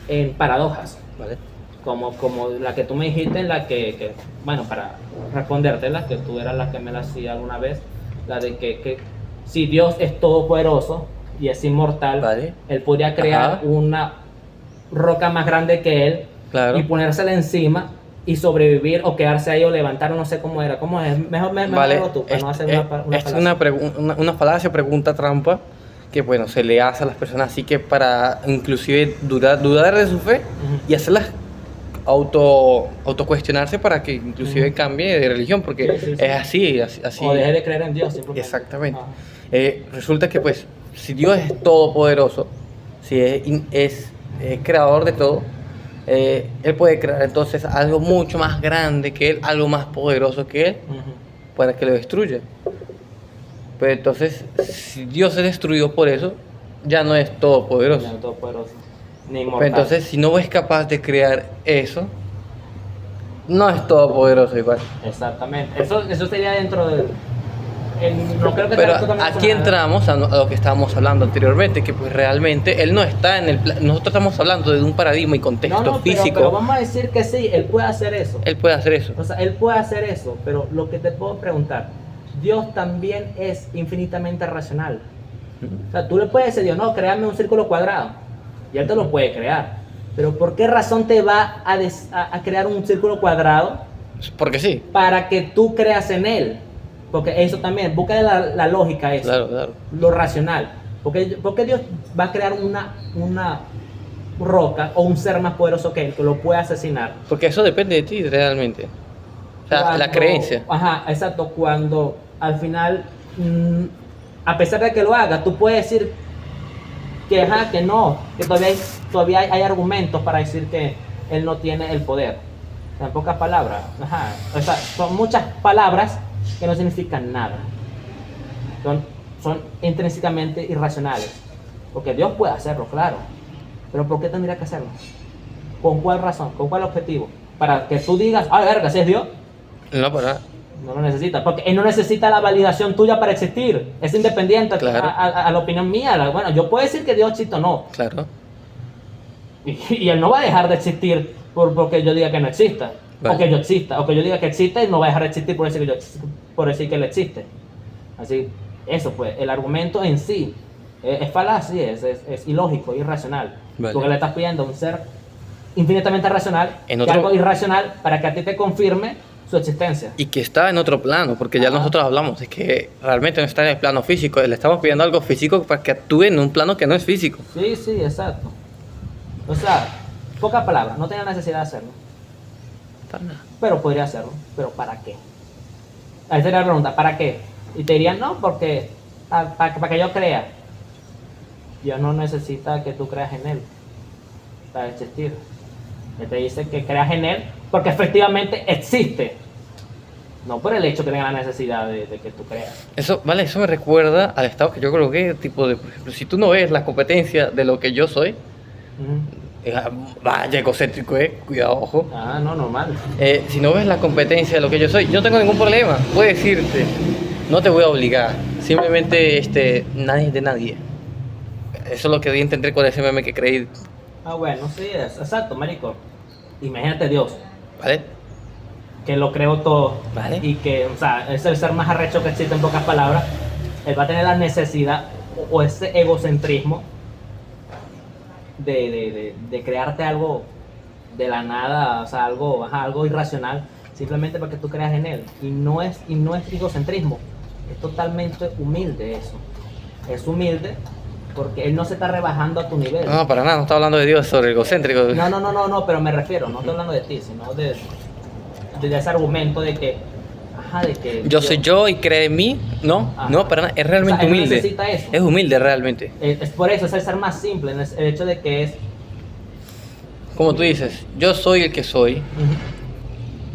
en paradojas. ¿Vale? Como la que tú me dijiste, la que bueno, para respondértela, que tú eras la que me la hacía alguna vez, la de que si Dios es todopoderoso y es inmortal, ¿vale? Él podría crear una roca más grande que Él, claro, y ponérsela encima y sobrevivir o quedarse ahí o levantar, o no sé cómo era. ¿Cómo es? Mejor vale. tú, para no hacer una falacia, pregunta trampa, que bueno, se le hace a las personas así que para inclusive dudar de su fe y hacerlas autocuestionarse para que inclusive cambie de religión, porque sí. es así. O deje de creer en Dios, simplemente. Exactamente. Resulta que pues si Dios es todopoderoso, si es creador de todo, Él puede crear entonces algo mucho más grande que Él, algo más poderoso que Él, para que lo destruya. Pero entonces, si Dios es destruido por eso, ya no es todopoderoso. Ya no todopoderoso, ni Pero inmortal. entonces, si no es capaz de crear eso, no es todopoderoso igual. Exactamente. Eso sería dentro del... no creo que Pero esté totalmente aquí relacionado. entramos a lo que estábamos hablando anteriormente, que pues realmente Él no está en el nosotros estamos hablando de un paradigma y contexto físico. Pero vamos a decir que sí, Él puede hacer eso. Él puede hacer eso. O sea, Él puede hacer eso, pero lo que te puedo preguntar, Dios también es infinitamente racional. O sea, tú le puedes decir a Dios, no, créame un círculo cuadrado, y Él te lo puede crear. Pero ¿por qué razón te va a crear un círculo cuadrado Porque sí. para que tú creas en Él? Porque eso también, busca la lógica, eso, Claro, claro. lo racional. Porque Dios va a crear una roca o un ser más poderoso que Él, que lo puede asesinar. Porque eso depende de ti realmente. O sea, la Cuando- creencia. Ajá, exacto. Cuando al final, a pesar de que lo haga, tú puedes decir que, ajá, que no, que todavía hay argumentos para decir que Él no tiene el poder. O sea, en pocas palabras, ajá. O sea, son muchas palabras que no significan nada. Son intrínsecamente irracionales. Porque Dios puede hacerlo, claro. Pero ¿por qué tendría que hacerlo? ¿Con cuál razón? ¿Con cuál objetivo? Para que tú digas, ah, verga, si es Dios. No, para nada. No lo necesita, porque Él no necesita la validación tuya para existir. Es independiente Claro. a la opinión mía. Bueno, yo puedo decir que Dios existe o no. Claro. Y Él no va a dejar de existir porque yo diga que no exista. Vale. O que yo exista. O que yo diga que existe y no va a dejar de existir por decir que Él existe. Así, eso pues, el argumento en sí es falaz, sí, es ilógico, irracional. Vale. Porque le estás pidiendo a un ser infinitamente racional, En que otro- algo irracional, para que a ti te confirme su existencia. Y que está en otro plano, porque ya Ajá. nosotros hablamos, es que realmente no está en el plano físico, le estamos pidiendo algo físico para que actúe en un plano que no es físico. Sí, sí, exacto. O sea, pocas palabras, no tenía necesidad de hacerlo, Para nada. pero podría hacerlo. ¿Pero para qué? Ahí sería la pregunta, ¿para qué? Y te dirían, no, porque para que yo crea. Dios no necesita que tú creas en Él para existir. Él te dice que creas en Él porque efectivamente existe. No por el hecho que tenga la necesidad de que tú creas. Eso, vale, eso me recuerda al estado que yo coloqué, tipo de, por ejemplo, si tú no ves la competencia de lo que yo soy, Ujú. vaya egocéntrico, cuidado, ojo. Ah, no, normal. Si no ves la competencia de lo que yo soy, yo no tengo ningún problema. Puedo decirte, no te voy a obligar. Simplemente, nadie es de nadie. Eso es lo que di a entender con ese meme que creí, Ah, bueno, sí, es exacto, marico. Imagínate Dios, ¿vale? que lo creó todo. Vale. Y que, o sea, es el ser más arrecho que existe en pocas palabras. Él va a tener la necesidad o ese egocentrismo de crearte algo de la nada, o sea, algo irracional, simplemente para que tú creas en él. Y no es egocentrismo, es totalmente humilde eso. Es humilde porque él no se está rebajando a tu nivel. No, para nada, no está hablando de Dios sobre egocéntrico. No, pero me refiero, no estoy hablando de ti, sino de ese argumento de que, ajá, de que Yo soy yo y cree en mí. No, Ajá. no, para nada, es realmente O sea, él no humilde. necesita eso. Es humilde realmente. es por eso, es el ser más simple, el hecho de que es, Como tú dices, yo soy el que soy.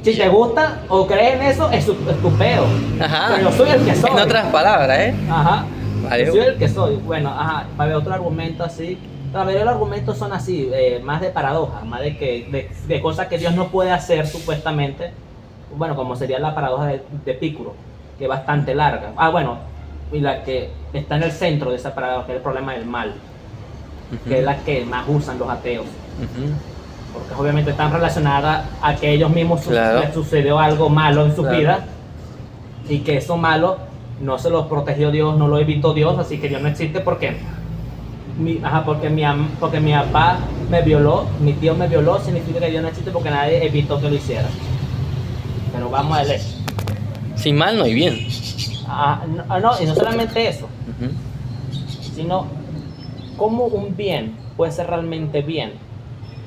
si te gusta o crees en eso, es tu peo. Ajá. Pero yo soy el que soy. En otras palabras, Ajá. Vale. Yo soy el que soy. Bueno, ajá, para ver otro argumento así. La mayoría de los argumentos son así, más de paradoja, más de cosas que Dios no puede hacer supuestamente. Bueno, como sería la paradoja de Epicuro, que es bastante larga. Ah, bueno, y la que está en el centro de esa paradoja, que es el problema del mal, que es la que más usan los ateos. Ujú. Porque obviamente están relacionadas a que ellos mismos Claro. les sucedió algo malo en su Claro. vida y que eso malo no se los protegió Dios, no lo evitó Dios, así que Dios no existe porque porque mi papá me violó, mi tío me violó, significa que Dios no existe porque nadie evitó que lo hiciera. Pero vamos a leer. Sin mal no hay bien. No, y no solamente eso, Ujú. sino cómo un bien puede ser realmente bien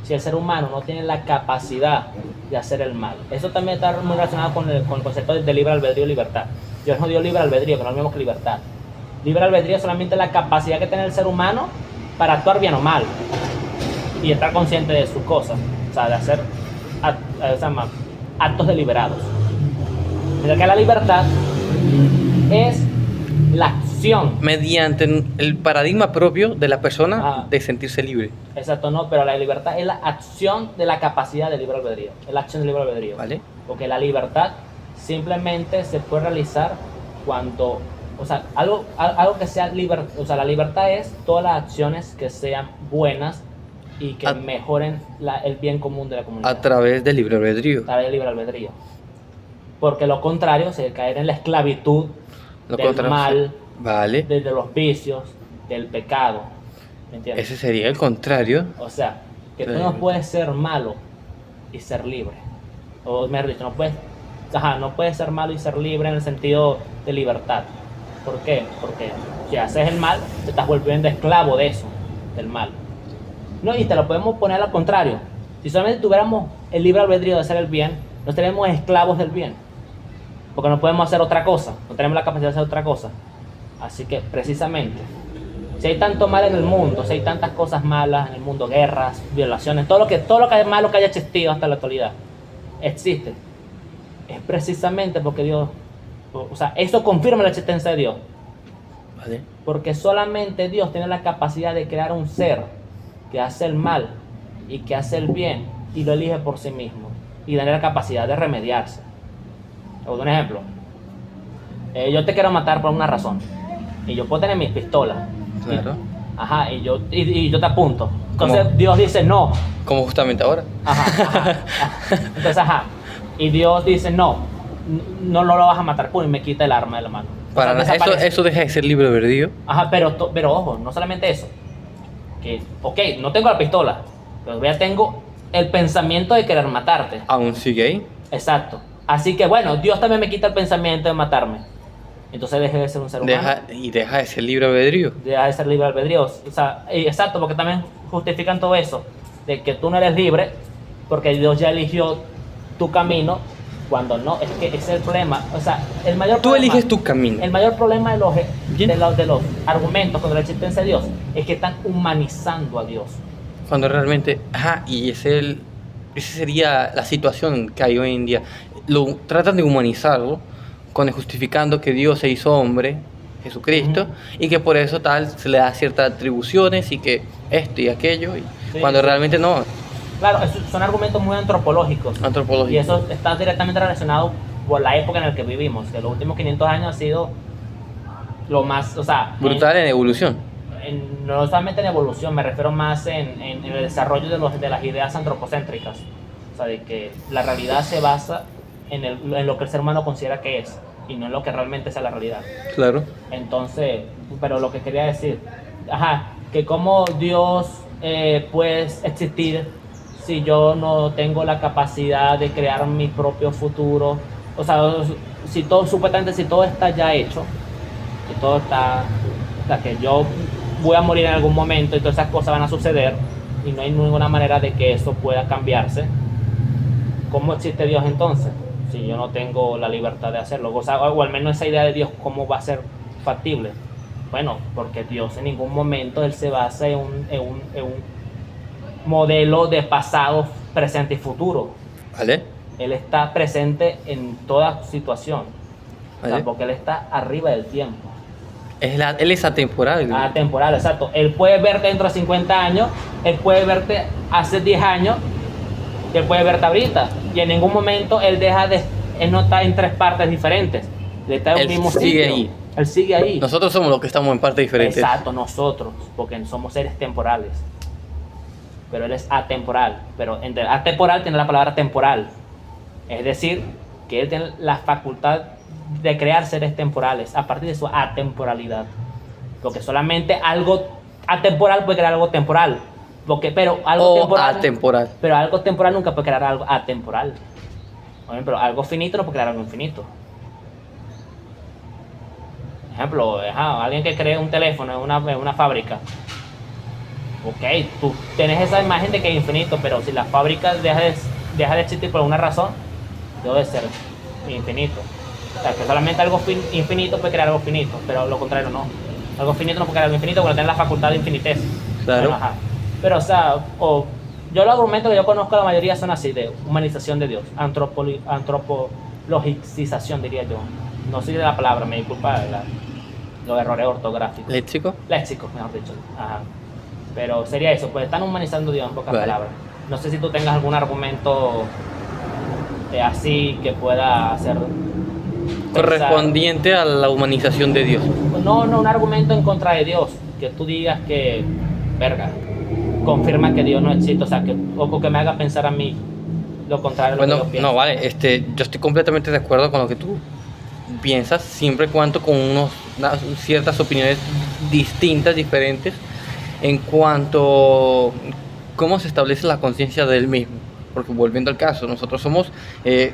si el ser humano no tiene la capacidad de hacer el mal. Eso también está muy relacionado con el concepto de libre albedrío y libertad. Dios no dio libre albedrío, que no es lo mismo que libertad. Libre albedrío es solamente la capacidad que tiene el ser humano para actuar bien o mal y estar consciente de sus cosas, o sea, de hacer actos deliberados. Mientras que la libertad es la acción. Mediante el paradigma propio de la persona Ah. de sentirse libre. Exacto, no, pero la libertad es la acción de la capacidad de libre albedrío. Es la acción del libre albedrío. ¿Vale? Porque la libertad simplemente se puede realizar cuando, o sea, algo que sea o sea, la libertad es todas las acciones que sean buenas y que mejoren el bien común de la comunidad. A través del libre albedrío. A través del libre albedrío. Porque lo contrario sería caer en la esclavitud Lo del contrario, mal, Vale. de los vicios, del pecado. ¿Me entiendes? Ese sería el contrario. O sea, que tú La no libertad. puedes ser malo y ser libre. O mejor dicho, no puedes ser malo y ser libre en el sentido de libertad. ¿Por qué? Porque si haces el mal, te estás volviendo esclavo de eso, del mal. No, y te lo podemos poner al contrario. Si solamente tuviéramos el libre albedrío de hacer el bien, no estaríamos esclavos del bien. Porque no podemos hacer otra cosa, no tenemos la capacidad de hacer otra cosa. Así que, precisamente, si hay tanto mal en el mundo, si hay tantas cosas malas en el mundo, guerras, violaciones, todo lo que es malo que haya existido hasta la actualidad, existe. Es precisamente porque Dios, o sea, eso confirma la existencia de Dios. ¿Vale? Porque solamente Dios tiene la capacidad de crear un ser que hace el mal y que hace el bien y lo elige por sí mismo y tiene la capacidad de remediarse. Un ejemplo, yo te quiero matar por una razón y yo puedo tener mis pistolas. Claro. Ajá, y yo te apunto. Entonces ¿Cómo? Dios dice no. Como justamente ahora. Ajá. Entonces, y Dios dice no lo vas a matar, pum, y me quita el arma de la mano. Para O sea, nada. desaparece. Eso deja de ser libre albedrío. Ajá, pero ojo, no solamente eso. Que, ok, no tengo la pistola, pero ya tengo el pensamiento de querer matarte. Aún sigue ahí. Exacto. Así que bueno, Dios también me quita el pensamiento de matarme. Entonces deje de ser un ser humano. Deja de ser libre albedrío. Deja de ser libre albedrío. O sea, exacto, porque también justifican todo eso. De que tú no eres libre porque Dios ya eligió tu camino. Cuando no, es que ese es el problema. O sea, el mayor Tú problema, eliges tu camino. El mayor problema Bien. de los argumentos contra la existencia de Dios es que están humanizando a Dios. Cuando realmente, y esa sería la situación que hay hoy en día. Tratan de humanizarlo, justificando que Dios se hizo hombre, Jesucristo, y que por eso tal se le da ciertas atribuciones y que esto y aquello, Sí, cuando sí. realmente no. Claro, son argumentos muy antropológicos. Y eso está directamente relacionado por la época en la que vivimos, que los últimos 500 años ha sido lo más, o sea, Brutal en evolución. no solamente en evolución, me refiero más en el desarrollo de las ideas antropocéntricas. O sea, de que la realidad se basa en lo que el ser humano considera que es y no en lo que realmente es la realidad. Claro. Entonces, pero lo que quería decir, que cómo Dios puede existir si yo no tengo la capacidad de crear mi propio futuro. O sea, si todo está ya hecho, que todo está, o sea, que yo voy a morir en algún momento y todas esas cosas van a suceder y no hay ninguna manera de que eso pueda cambiarse, ¿cómo existe Dios entonces? Si yo no tengo la libertad de hacerlo, o al menos esa idea de Dios, ¿cómo va a ser factible? Bueno, porque Dios en ningún momento Él se basa en un modelo de pasado, presente y futuro. ¿Vale? Él está presente en toda situación. O sea, ¿Vale? porque Él está arriba del tiempo. Él es atemporal. Atemporal, exacto. Él puede verte dentro de 50 años, Él puede verte hace 10 años, y Él puede verte ahorita. Y en ningún momento Él no está en tres partes diferentes. Él está en el Él mismo sigue sitio. ahí. Él sigue ahí. Nosotros somos los que estamos en partes diferentes. Exacto, nosotros, porque somos seres temporales. Pero Él es atemporal. Pero atemporal tiene la palabra temporal. Es decir, que Él tiene la facultad de crear seres temporales a partir de su atemporalidad. Porque solamente algo atemporal puede crear algo temporal. Pero algo temporal. Atemporal. Pero algo temporal nunca puede crear algo atemporal. Por ejemplo, algo finito no puede crear algo infinito. Por ejemplo, alguien que cree un teléfono en una fábrica. Ok, tú tienes esa imagen de que es infinito, pero si la fábrica deja de existir por alguna razón, debe ser infinito. O sea, que solamente algo infinito puede crear algo finito, pero lo contrario no. Algo finito no puede crear algo infinito porque tiene la facultad de infinitez. Claro. Bueno, ajá. Pero, o sea, yo los argumentos que yo conozco, la mayoría son así, de humanización de Dios, antropologización, diría yo. No sé de la palabra, me disculpa los errores ortográficos. ¿Léxico? Léxicos, mejor dicho. Ajá. Pero sería eso, pues están humanizando a Dios en pocas Vale. palabras. No sé si tú tengas algún argumento así que pueda hacer Correspondiente a la humanización de Dios. no, un argumento en contra de Dios, que tú digas que, verga, confirma que Dios no existe, o sea, o que me haga pensar a mí lo contrario de lo Bueno, que yo pienso. no, vale, yo estoy completamente de acuerdo con lo que tú piensas, siempre y cuando con ciertas opiniones distintas, diferentes, en cuanto cómo se establece la conciencia del mismo. Porque volviendo al caso, nosotros somos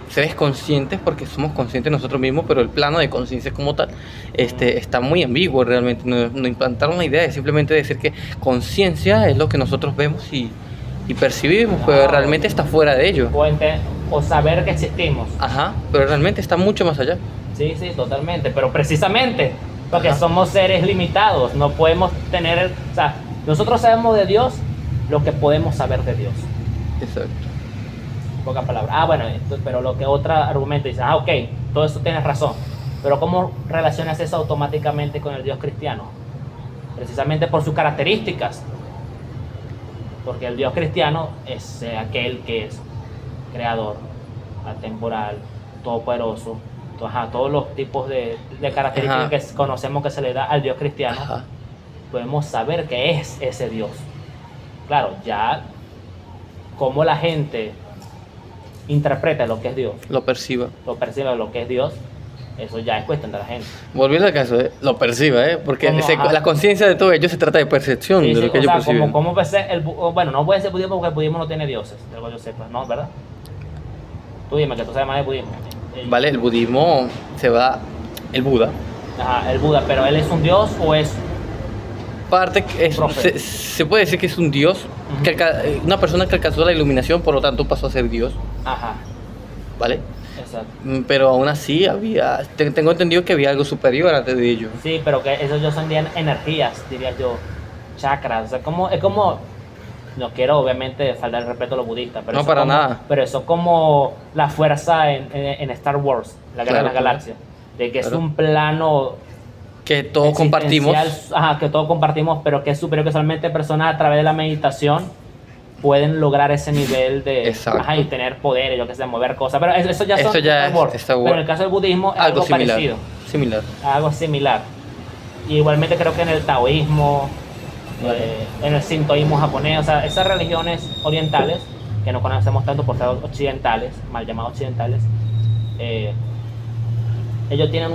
seres conscientes porque somos conscientes nosotros mismos, pero el plano de conciencia como tal está muy ambiguo realmente. Nos implantaron la idea de simplemente decir que conciencia es lo que nosotros vemos y percibimos, pero realmente está fuera de ello. O saber que existimos. Ajá, pero realmente está mucho más allá. Sí, totalmente, pero precisamente porque Ajá. somos seres limitados, no podemos tener, o sea, nosotros sabemos de Dios lo que podemos saber de Dios. Exacto. Pocas palabras. Bueno, pero lo que otro argumento dice, ok, todo eso tienes razón, pero ¿cómo relacionas eso automáticamente con el Dios cristiano? Precisamente por sus características, porque el Dios cristiano es aquel que es creador, atemporal, todopoderoso, todos los tipos de características Ajá. que conocemos que se le da al Dios cristiano. Ajá. Podemos saber que es ese Dios. Claro, ya como la gente interpreta lo que es Dios, Lo perciba. lo percibe lo que es Dios, eso ya es cuestión de la gente. Volviendo al caso, lo perciba, porque Como, ajá. la conciencia de todo ello se trata de percepción Sí, de lo que o ellos sea, perciben. como puede ser bueno, no puede ser budismo porque el budismo no tiene dioses, de lo que yo sepa, ¿no? ¿Verdad? Tú dime que tú sabes más de budismo. Vale, el budismo el Buda, Ajá, el Buda, pero él es un dios o es Profe. se puede decir que es un dios, Ujú. una persona que alcanzó la iluminación, por lo tanto pasó a ser dios, ajá, ¿vale? exacto. Pero aún así tengo entendido que había algo superior antes de ello. Sí, pero que esos yo son energías, diría yo, chakras, o sea, es como no quiero obviamente faltar el respeto a los budistas, pero No, eso para como, nada. pero eso como la fuerza en Star Wars, la Guerra de las Claro, Galaxias, de que claro. es un plano Que todos compartimos. existencial, ajá, que todos compartimos, pero que es superior, que solamente personas a través de la meditación pueden lograr ese nivel de Exacto. ajá, y tener poderes, yo que sé, mover cosas, pero eso ya Eso son ya Star Wars. es Star Wars. Pero en el caso del budismo es algo similar. parecido, Similar. algo similar. Y igualmente creo que en el taoísmo, en el sintoísmo japonés, o sea, esas religiones orientales que no conocemos tanto por ser occidentales, mal llamados occidentales, ellos tienen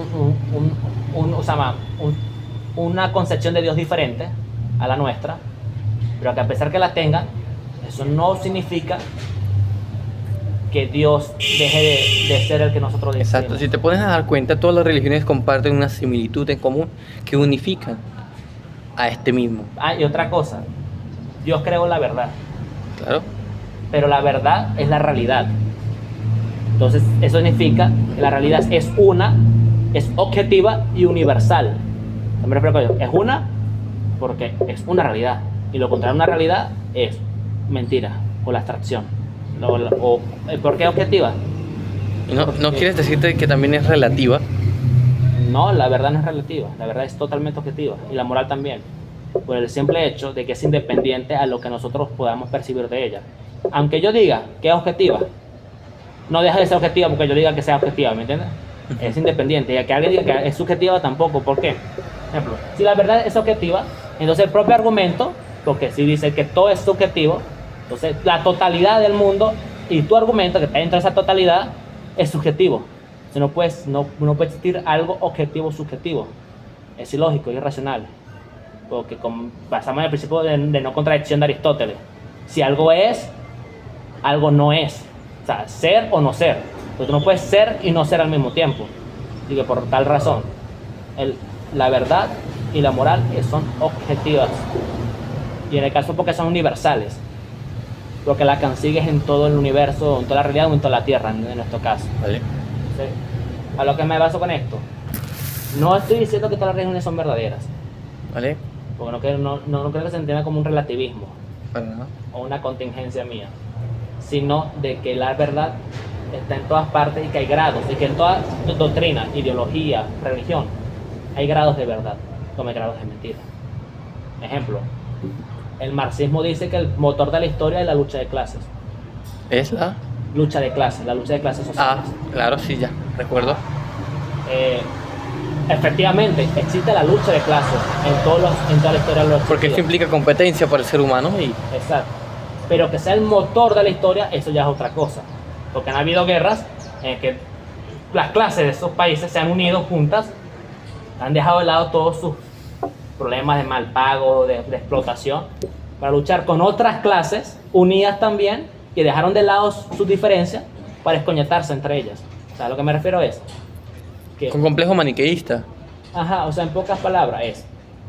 una concepción de Dios diferente a la nuestra, pero que a pesar que la tengan, eso no significa que Dios deje de ser el que nosotros decimos. Exacto. Si te pones a dar cuenta, todas las religiones comparten una similitud en común que unifican a este mismo. Y otra cosa, Dios creó la verdad, Claro. pero la verdad es la realidad. Entonces, eso significa que la realidad es objetiva y universal. Me refiero a ello. Es una porque es una realidad. Y lo contrario a una realidad es mentira o la abstracción. ¿Por qué objetiva? Y no quieres decirte que también es relativa. No, la verdad no es relativa. La verdad es totalmente objetiva. Y la moral también. Por el simple hecho de que es independiente a lo que nosotros podamos percibir de ella. Aunque yo diga que es objetiva, no deja de ser objetiva porque yo diga que sea objetiva, ¿me entiendes? Es independiente. Y a que alguien diga que es subjetiva tampoco. ¿Por qué? Por ejemplo, si la verdad es objetiva, entonces el propio argumento, porque si dice que todo es subjetivo, entonces la totalidad del mundo y tu argumento que está dentro de esa totalidad es subjetivo. Entonces no puede existir algo objetivo subjetivo. Es ilógico, es irracional. Porque pasamos en el principio de no contradicción de Aristóteles. Si algo es, algo no es. O sea, ser o no ser. Entonces tú no puedes ser y no ser al mismo tiempo. Así que por tal razón, la verdad y la moral son objetivas. Y en el caso porque son universales. Porque la consigues en todo el universo, en toda la realidad o en toda la tierra, en nuestro caso. Vale. ¿Sí? A lo que me baso con esto. No estoy diciendo que todas las religiones son verdaderas. ¿Vale? Porque no creo que se entienda como un relativismo Para nada. o una contingencia mía, sino de que la verdad está en todas partes y que hay grados, y que en toda doctrina, ideología, religión, hay grados de verdad, como hay grados de mentira. Ejemplo, el marxismo dice que el motor de la historia es la lucha de clases. ¿Es la? Lucha de clases, la lucha de clases Ah, sociales. claro, sí, ya, recuerdo. Efectivamente, existe la lucha de clases en toda la historia de los Porque eso implica competencia para el ser humano y... Exacto. Pero que sea el motor de la historia, eso ya es otra cosa. Porque han habido guerras en que las clases de esos países se han unido juntas, han dejado de lado todos sus problemas de mal pago, de explotación, para luchar con otras clases unidas también, que dejaron de lado sus diferencias para escoñetarse entre ellas. O sea, a lo que me refiero es que... Con complejo maniqueísta. Ajá, o sea, en pocas palabras es...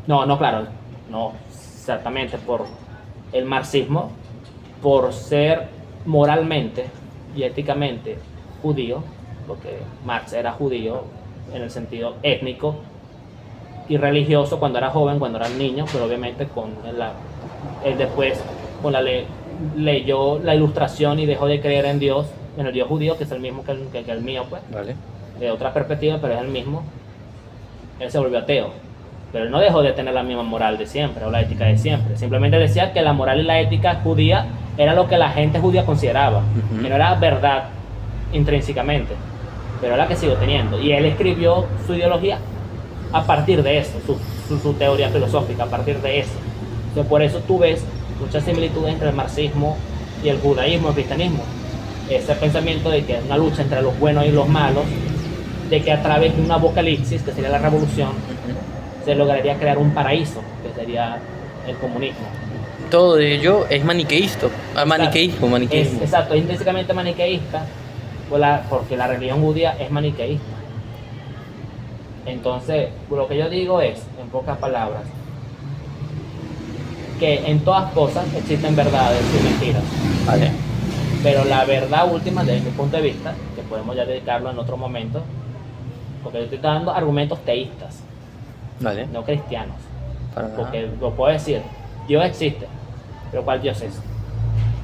No, claro, no exactamente por el marxismo, por ser moralmente y éticamente judío, porque Marx era judío en el sentido étnico y religioso cuando era joven, cuando era niño, pero obviamente él después con leyó la Ilustración y dejó de creer en Dios, en el Dios judío, que es el mismo que el mío, pues, Vale. de otra perspectiva, pero es el mismo. Él se volvió ateo, pero él no dejó de tener la misma moral de siempre o la ética de siempre. Simplemente decía que la moral y la ética judía era lo que la gente judía consideraba, que no era verdad intrínsecamente, pero era la que siguió teniendo. Y él escribió su ideología a partir de eso, su teoría filosófica a partir de eso. Entonces, por eso tú ves muchas similitudes entre el marxismo y el judaísmo, el cristianismo. Ese pensamiento de que es una lucha entre los buenos y los malos, de que a través de un apocalipsis, que sería la revolución, se lograría crear un paraíso, que sería el comunismo. Todo de ello es maniqueísta. Maniqueísmo. Exacto, es intrínsecamente maniqueísta, porque la religión judía es maniqueísta. Entonces, lo que yo digo es, en pocas palabras, que en todas cosas existen verdades y mentiras. Vale. Pero la verdad última, desde mi punto de vista, que podemos ya dedicarlo en otro momento, porque yo estoy dando argumentos teístas, Vale. no cristianos. Para nada. Porque lo puedo decir, Dios existe, pero ¿cuál Dios es?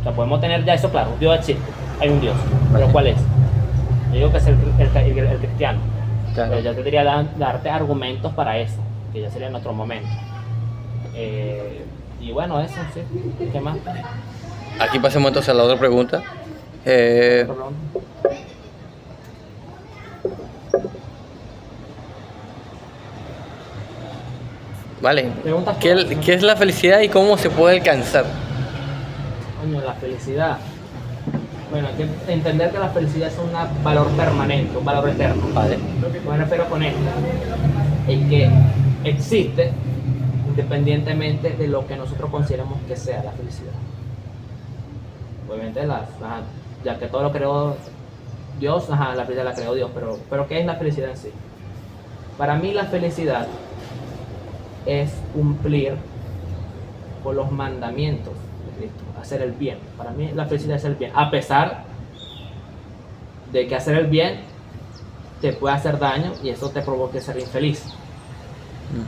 O sea, podemos tener ya eso claro, Dios existe, hay un Dios, pero ¿cuál es? Yo digo que es el cristiano, Claro. pero yo tendría que darte argumentos para eso, que ya sería en otro momento. Y bueno, eso sí, ¿qué más? Aquí pasemos entonces a la otra pregunta. Perdón. Vale. Preguntas ¿Qué es la felicidad y cómo se puede alcanzar? Coño, la felicidad. Bueno, hay que entender que la felicidad es un valor permanente, un valor eterno. Vale. Lo que me refiero con esto es que existe independientemente de lo que nosotros consideremos que sea la felicidad. Obviamente, ya que todo lo creó Dios, la felicidad la creó Dios, pero ¿qué es la felicidad en sí? Para mí la felicidad es cumplir con los mandamientos de Cristo, hacer el bien. Para mí la felicidad es el bien, a pesar de que hacer el bien te puede hacer daño y eso te provoque ser infeliz.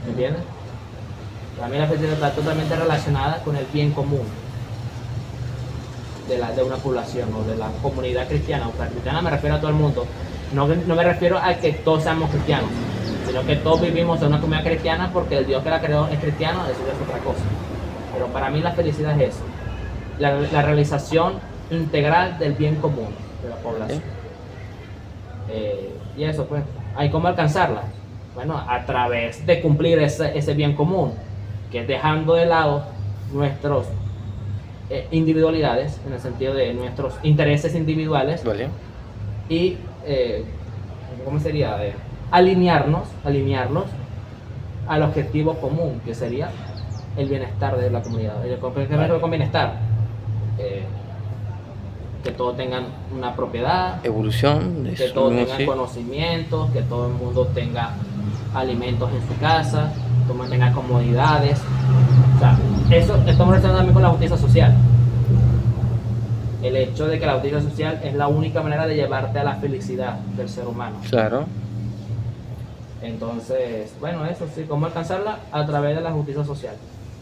¿Me entiendes? Para mí la felicidad está totalmente relacionada con el bien común de una población o de la comunidad cristiana. O sea, cristiana me refiero a todo el mundo. No me refiero a que todos seamos cristianos, sino que todos vivimos en una comunidad cristiana porque el Dios que la creó es cristiano, eso ya es otra cosa. Pero para mí la felicidad es eso, la realización integral del bien común de la población. Y eso pues, ¿hay cómo alcanzarla? Bueno, a través de cumplir ese bien común, que es dejando de lado nuestros individualidades, en el sentido de nuestros intereses individuales, Vale. y ¿cómo sería? Alinearnos al objetivo común, que sería el bienestar de la comunidad. Con bienestar, que todos tengan una propiedad, Evolución de que su todos mismo tengan sí. conocimientos, que todo el mundo tenga alimentos en su casa, que todo el mundo tenga comodidades. O sea, eso estamos relacionando también con la justicia social. El hecho de que la justicia social es la única manera de llevarte a la felicidad del ser humano. Claro. Entonces, bueno, eso sí, ¿cómo alcanzarla? A través de la justicia social,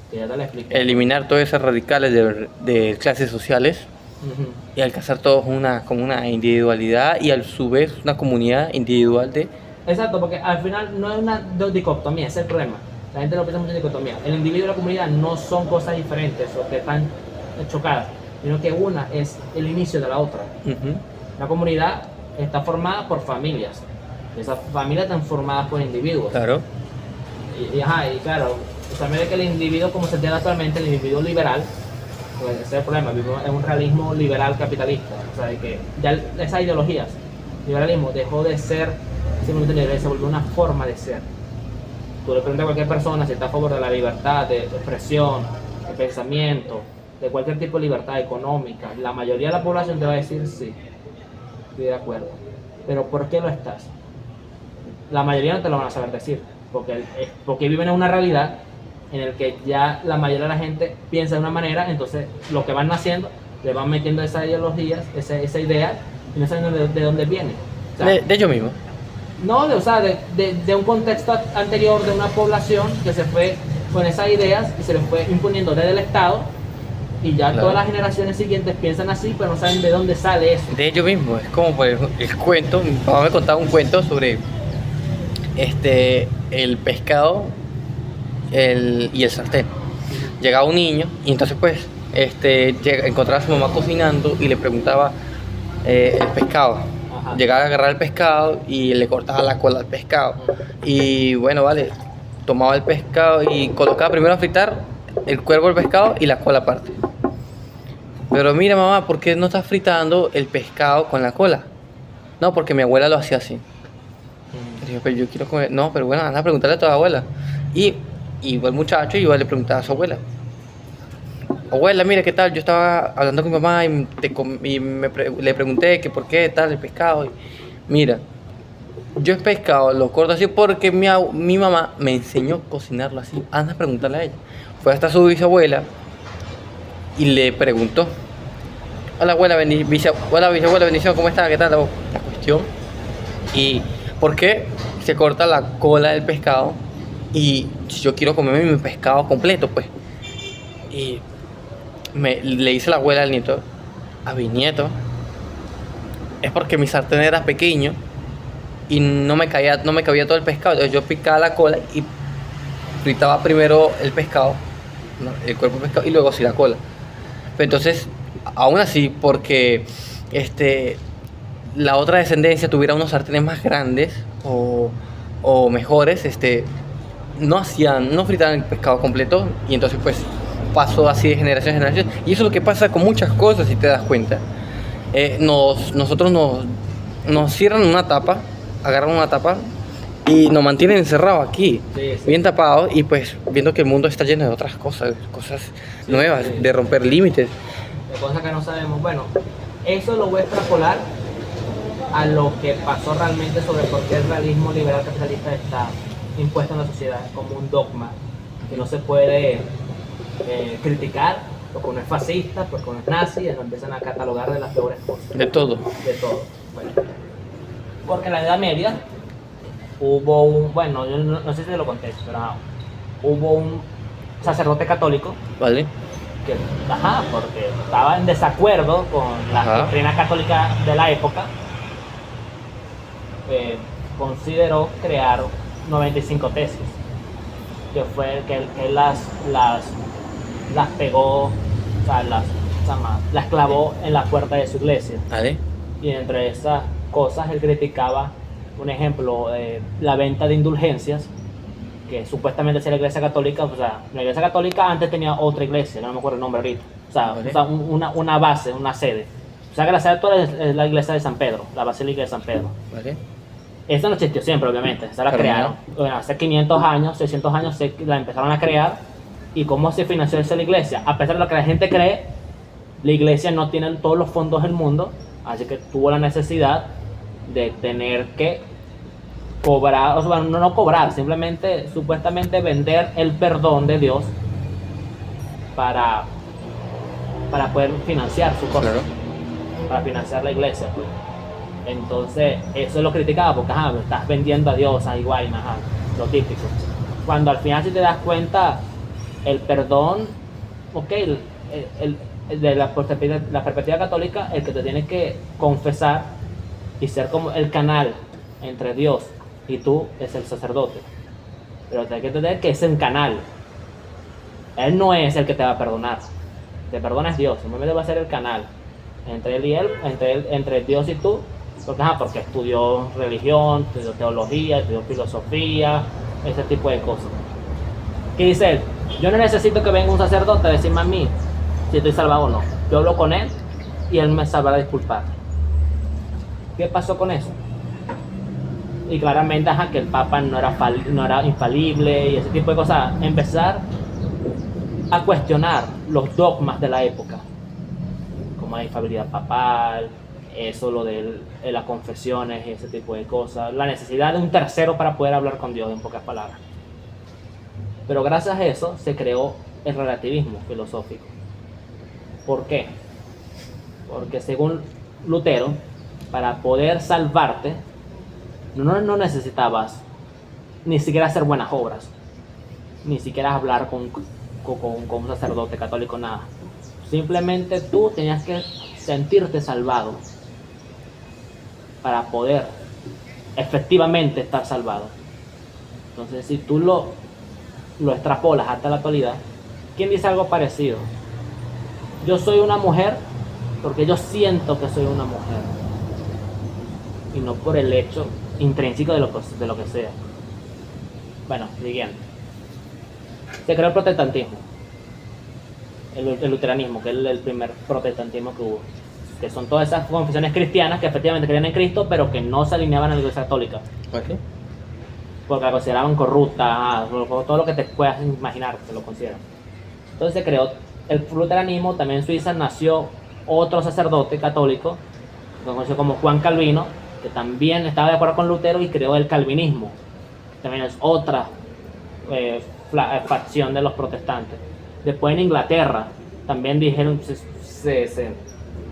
que ya te la expliqué. Eliminar todas esas radicales de clases sociales Ujú. y alcanzar todos como una individualidad y a su vez una comunidad individual de... Exacto, porque al final no es una dicotomía, ese es el problema. La gente lo piensa mucho en dicotomía. El individuo y la comunidad no son cosas diferentes o que están chocadas, sino que una es el inicio de la otra. Ujú. La comunidad está formada por familias. Y esas familias están formadas por individuos. Claro. Y claro, también es que el individuo, como se entiende actualmente, el individuo liberal, pues ese es el problema, vivimos en un realismo liberal capitalista. O sea, de que ya esas ideologías, liberalismo dejó de ser simplemente libre, se volvió una forma de ser. Tú le preguntas a cualquier persona si está a favor de la libertad de expresión, de pensamiento, de cualquier tipo de libertad económica, la mayoría de la población te va a decir sí, estoy de acuerdo. Pero ¿por qué lo estás? La mayoría no te lo van a saber decir, porque viven en una realidad en la que ya la mayoría de la gente piensa de una manera, entonces lo que van haciendo le van metiendo esas ideologías, esa idea, y no saben de dónde viene. O sea, De ellos mismos. no, o sea, de un contexto anterior de una población que se fue con esas ideas y se les fue imponiendo desde el Estado, y ya Claro. todas las generaciones siguientes piensan así, pero no saben de dónde sale eso. De ellos mismos. Es como por el cuento. Mi papá me contaba un cuento sobre el pescado y el sartén. Llegaba un niño y entonces pues encontraba a su mamá cocinando y le preguntaba el pescado. Ajá. Llegaba a agarrar el pescado y le cortaba la cola al pescado. Y bueno, vale, tomaba el pescado y colocaba primero a fritar el cuerpo del pescado y la cola aparte. Pero mira mamá, ¿por qué no estás fritando el pescado con la cola? No, porque mi abuela lo hacía así. Y dije, pero yo quiero comer. No, pero bueno, anda a preguntarle a tu abuela. Y iba el muchacho y iba a le preguntaba a su abuela. Abuela, mira, ¿qué tal? Yo estaba hablando con mi mamá y, le pregunté que por qué tal el pescado. Y, mira, yo el pescado lo corto así porque mi mamá me enseñó a cocinarlo así. Anda a preguntarle a ella. Fue hasta su bisabuela y le preguntó. Hola abuela, hola bisabuela, bendición, ¿cómo está? ¿Qué tal la cuestión? Y ¿por qué se corta la cola del pescado? Y si yo quiero comerme mi pescado completo, pues. Y le dice la abuela al nieto, a mi nieto, es porque mi sartén era pequeño y no me cabía todo el pescado. Entonces yo picaba la cola y fritaba primero el pescado, ¿no? El cuerpo del pescado y luego sí la cola. Pero entonces, aún así, porque la otra descendencia tuviera unos sartenes más grandes o mejores, no fritaban el pescado completo y entonces pues pasó así de generación en generación. Y eso es lo que pasa con muchas cosas, si te das cuenta. Nosotros nos cierran una tapa, agarran una tapa y nos mantienen encerrados aquí, Sí, sí. bien tapados y pues viendo que el mundo está lleno de otras cosas nuevas, sí. de romper límites. De cosas que no sabemos. Bueno, eso lo voy a extrapolar a lo que pasó realmente sobre por qué el realismo liberal capitalista está impuesto en la sociedad como un dogma que no se puede criticar, porque uno es fascista, porque uno es nazi, y nos empiezan a catalogar de las peores cosas. De todo. De todo. Bueno, porque en la Edad Media hubo bueno, yo no sé si te lo conté, pero hubo un sacerdote católico ¿Vale? que, porque estaba en desacuerdo con la Ajá. doctrina católica de la época, consideró crear 95 tesis, que fue que él las pegó, o sea, las clavó en la puerta de su iglesia. ¿Vale? Y entre esas cosas él criticaba, un ejemplo, la venta de indulgencias, que supuestamente es la iglesia católica. O sea, la iglesia católica antes tenía otra iglesia, no me acuerdo el nombre ahorita, Vale. o sea una base, una sede. O sea que la sede actual es la iglesia de San Pedro, la basílica de San Pedro. ¿Vale? Esta no existió siempre, obviamente, esta la Pero crearon. no. Bueno, hace 500 años, 600 años la empezaron a crear. ¿Y cómo se financió esa la iglesia? A pesar de lo que la gente cree, la iglesia no tiene todos los fondos del mundo, así que tuvo la necesidad de tener que cobrar, o sea, no cobrar, simplemente, supuestamente vender el perdón de Dios para poder financiar su cosa, Claro. para financiar la iglesia, pues. Entonces, eso lo criticaba porque, ajá, estás vendiendo a Dios, ahí vaina, ajá, lo típico. Cuando al final si te das cuenta, el perdón, ok, de la perspectiva católica, el que te tiene que confesar y ser como el canal entre Dios y tú es el sacerdote. Pero tienes que entender que es un canal. Él no es el que te va a perdonar. Te perdona es Dios. Simplemente va a ser el canal entre él y él, entre Dios y tú. Porque estudió religión, estudió teología, estudió filosofía, ese tipo de cosas. ¿Qué dice él? Yo no necesito que venga un sacerdote a decirme a mí si estoy salvado o no. Yo hablo con él y él me sabrá disculpar. ¿Qué pasó con eso? Y claramente, que el Papa no era infalible y ese tipo de cosas. Empezar a cuestionar los dogmas de la época, como la infalibilidad papal, eso, lo de las confesiones y ese tipo de cosas, la necesidad de un tercero para poder hablar con Dios, en pocas palabras. Pero gracias a eso se creó el relativismo filosófico. ¿Por qué? Porque según Lutero, para poder salvarte, no necesitabas ni siquiera hacer buenas obras, ni siquiera hablar con un sacerdote católico, nada. Simplemente tú tenías que sentirte salvado para poder efectivamente estar salvado. Entonces, si tú lo extrapolas hasta la actualidad, ¿quién dice algo parecido? Yo soy una mujer porque yo siento que soy una mujer y no por el hecho intrínseco de lo que sea. Bueno, siguiente. Se creó el protestantismo, el luteranismo, que es el primer protestantismo que hubo, que son todas esas confesiones cristianas que efectivamente creían en Cristo, pero que no se alineaban a la Iglesia Católica. ¿Qué? Porque la consideraban corrupta, todo lo que te puedas imaginar se lo consideran. Entonces se creó el luteranismo. También en Suiza nació otro sacerdote católico, conocido como Juan Calvino, que también estaba de acuerdo con Lutero y creó el calvinismo. También es otra facción de los protestantes. Después en Inglaterra también dijeron, se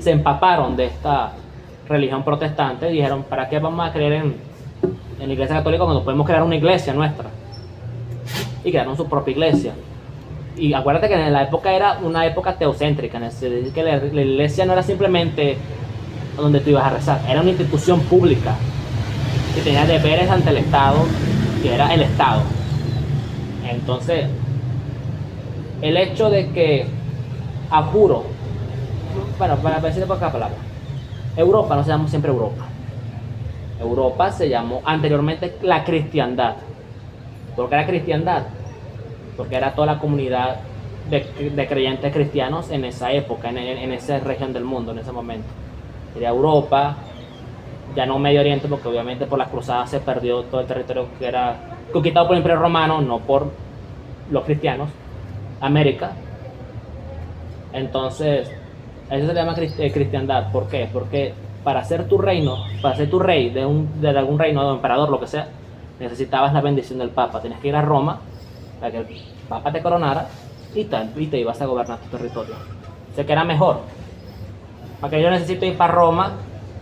empaparon de esta religión protestante y dijeron, ¿para qué vamos a creer en la Iglesia Católica cuando podemos crear una iglesia nuestra? Y crearon su propia iglesia. Y acuérdate que en la época era una época teocéntrica, es decir, que la iglesia no era simplemente donde tú ibas a rezar, era una institución pública que tenía deberes ante el Estado, que era el Estado. Entonces, el hecho de que, a juro, bueno, para decirle por cada palabra, Europa no se llamó siempre Europa. Europa se llamó anteriormente la cristiandad. ¿Por qué era cristiandad? Porque era toda la comunidad de creyentes cristianos en esa época, en esa región del mundo, en ese momento. Sería Europa, ya no Medio Oriente, porque obviamente por las cruzadas se perdió todo el territorio que era conquistado por el Imperio Romano, no por los cristianos. América. Entonces, eso se llama cristiandad. ¿Por qué? Porque para ser tu reino, para ser tu rey de algún reino, de un emperador, lo que sea, necesitabas la bendición del Papa. Tenías que ir a Roma para que el Papa te coronara y te ibas a gobernar tu territorio. O sea que era mejor. Para que yo necesito ir para Roma,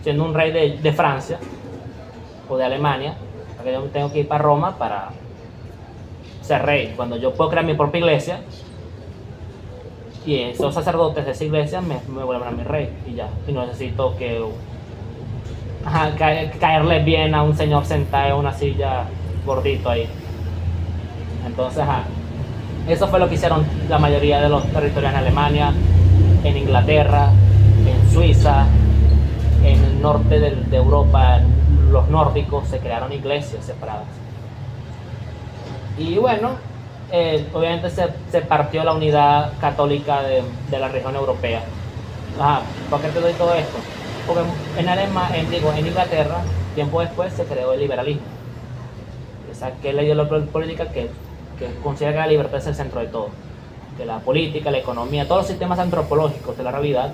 siendo un rey de Francia o de Alemania, para que yo tengo que ir para Roma para ser rey. Cuando yo puedo crear mi propia iglesia y esos sacerdotes de esa iglesia me vuelven a mi rey y ya. Y no necesito que caerle bien a un señor sentado en una silla gordito ahí. Entonces, eso fue lo que hicieron la mayoría de los territorios en Alemania, en Inglaterra, en Suiza, en el norte de Europa, los nórdicos se crearon iglesias separadas. Y bueno, obviamente se partió la unidad católica de la región europea. ¿Por qué te doy todo esto? Porque en Inglaterra, tiempo después, se creó el liberalismo. Que es la ideología política que considera que la libertad es el centro de todo. Que la política, la economía, todos los sistemas antropológicos de la realidad,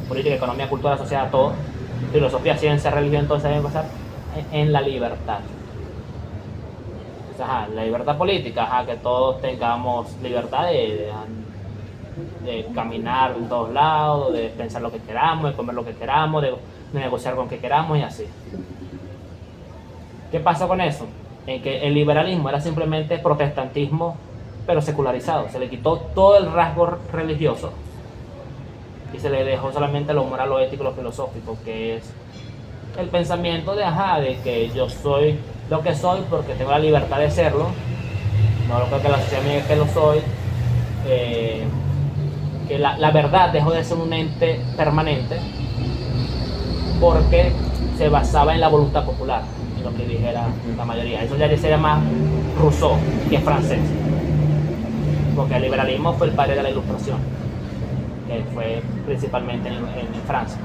política, economía, cultura, sociedad, todo, filosofía, ciencia, religión, todo se debe basar en la libertad. La libertad política, que todos tengamos libertad de caminar en todos lados, de pensar lo que queramos, de comer lo que queramos, negociar con que queramos y así. ¿Qué pasa con eso? En que el liberalismo era simplemente protestantismo, pero secularizado. Se le quitó todo el rasgo religioso y se le dejó solamente lo moral, lo ético, lo filosófico, que es el pensamiento de que yo soy lo que soy porque tengo la libertad de serlo, no lo que la sociedad me diga que lo soy, que la verdad dejó de ser un ente permanente porque se basaba en la voluntad popular, en lo que dijera la mayoría. Eso ya sería más Rousseau, que es francés, porque el liberalismo fue el padre de la Ilustración, que fue principalmente en Francia.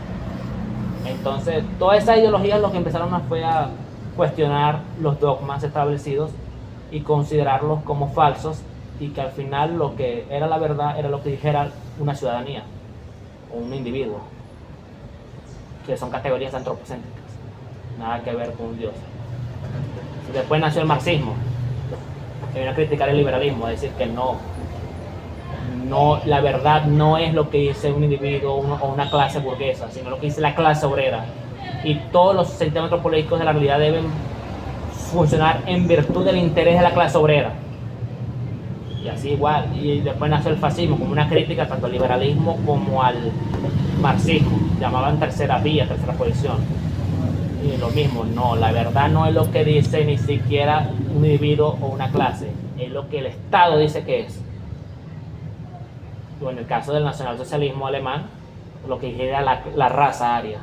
Entonces, todas esas ideologías lo que empezaron fue a cuestionar los dogmas establecidos y considerarlos como falsos, y que al final lo que era la verdad era lo que dijera una ciudadanía o un individuo, que son categorías antropocéntricas, nada que ver con un dios. Y después nació el marxismo, que vino a criticar el liberalismo, a decir que no, la verdad no es lo que dice un individuo o una clase burguesa, sino lo que dice la clase obrera. Y todos los centímetros políticos de la realidad deben funcionar en virtud del interés de la clase obrera. Y así igual. Y después nació el fascismo como una crítica tanto al liberalismo como al marxismo. Llamaban tercera vía, tercera posición. Y lo mismo, no, la verdad no es lo que dice ni siquiera un individuo o una clase, es lo que el Estado dice que es. O en el caso del nacionalsocialismo alemán, lo que era la raza aria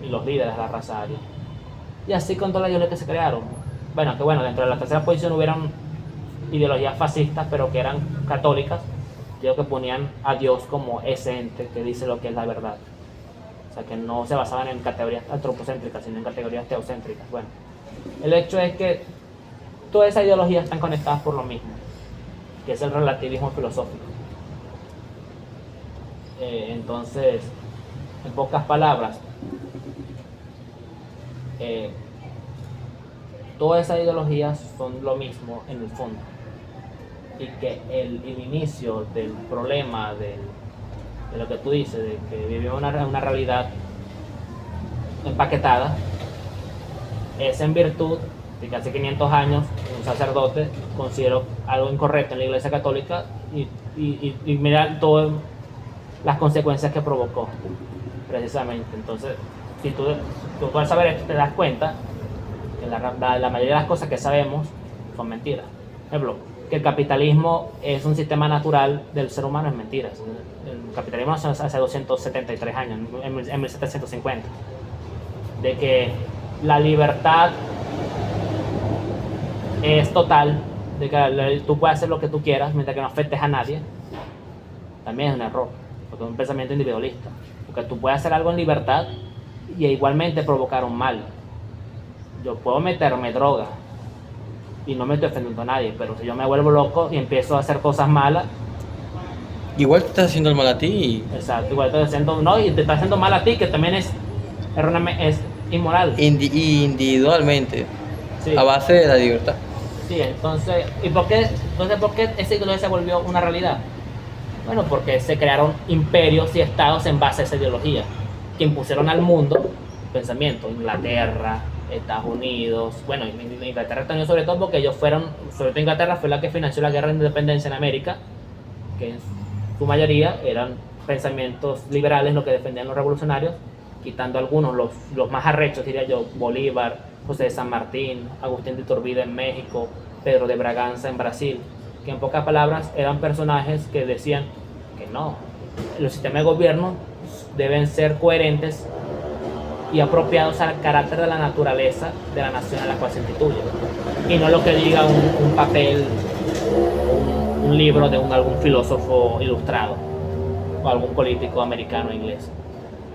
y los líderes de la raza aria. Y así con todas las ideologías que se crearon. Bueno, dentro de la tercera posición hubieron ideologías fascistas, pero que eran católicas, que ponían a Dios como ese ente que dice lo que es la verdad. O sea, que no se basaban en categorías antropocéntricas, sino en categorías teocéntricas. Bueno, el hecho es que todas esas ideologías están conectadas por lo mismo, que es el relativismo filosófico. Entonces, en pocas palabras, todas esas ideologías son lo mismo en el fondo, y que el inicio del problema de lo que tú dices, de que vivimos una realidad empaquetada, es en virtud de que hace 500 años un sacerdote consideró algo incorrecto en la Iglesia Católica y mira todas las consecuencias que provocó, precisamente. Entonces, si tú puedes saber esto, te das cuenta que la mayoría de las cosas que sabemos son mentiras. Por ejemplo, que el capitalismo es un sistema natural del ser humano es mentira. El capitalismo nació hace 273 años, en 1750. De que la libertad es total, de que tú puedes hacer lo que tú quieras mientras que no afectes a nadie, también es un error, porque es un pensamiento individualista. Porque tú puedes hacer algo en libertad y igualmente provocar un mal. Yo puedo meterme droga y no me estoy ofendiendo a nadie, pero si yo me vuelvo loco y empiezo a hacer cosas malas, igual te estás haciendo el mal a ti. Exacto, igual te estás haciendo, no, y te está haciendo mal a ti, que también es inmoral. Individualmente, Sí. a base de la libertad. Sí, entonces, ¿por qué esa ideología se volvió una realidad? Bueno, porque se crearon imperios y estados en base a esa ideología, que impusieron al mundo pensamiento. Inglaterra, Estados Unidos, bueno, Inglaterra también sobre todo porque ellos fueron, sobre todo Inglaterra fue la que financió la guerra de independencia en América, que en su mayoría eran pensamientos liberales lo que defendían los revolucionarios, quitando algunos, los más arrechos diría yo, Bolívar, José de San Martín, Agustín de Iturbide en México, Pedro de Braganza en Brasil, que en pocas palabras eran personajes que decían que no, los sistemas de gobierno deben ser coherentes y apropiados al carácter de la naturaleza de la nación a la cual se instituye, y no lo que diga un papel, un libro de algún filósofo ilustrado o algún político americano o inglés.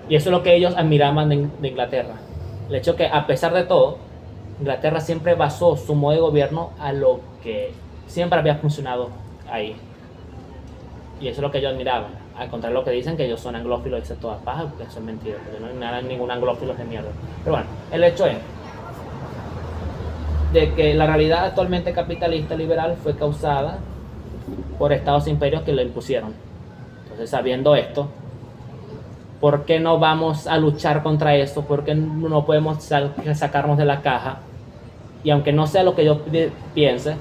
Y eso es lo que ellos admiraban de Inglaterra, el hecho que a pesar de todo Inglaterra siempre basó su modo de gobierno a lo que siempre había funcionado ahí, y eso es lo que ellos admiraban. Al contrario de lo que dicen, que ellos son anglófilos y dicen todas pajas, porque eso es mentira, porque no hay ningún anglófilo de mierda. Pero bueno, el hecho es de que la realidad actualmente capitalista liberal fue causada por estados e imperios que lo impusieron. Entonces, sabiendo esto, ¿Por qué no vamos a luchar contra esto? ¿Por qué no podemos sacarnos de la caja? Y aunque no sea lo que yo piense,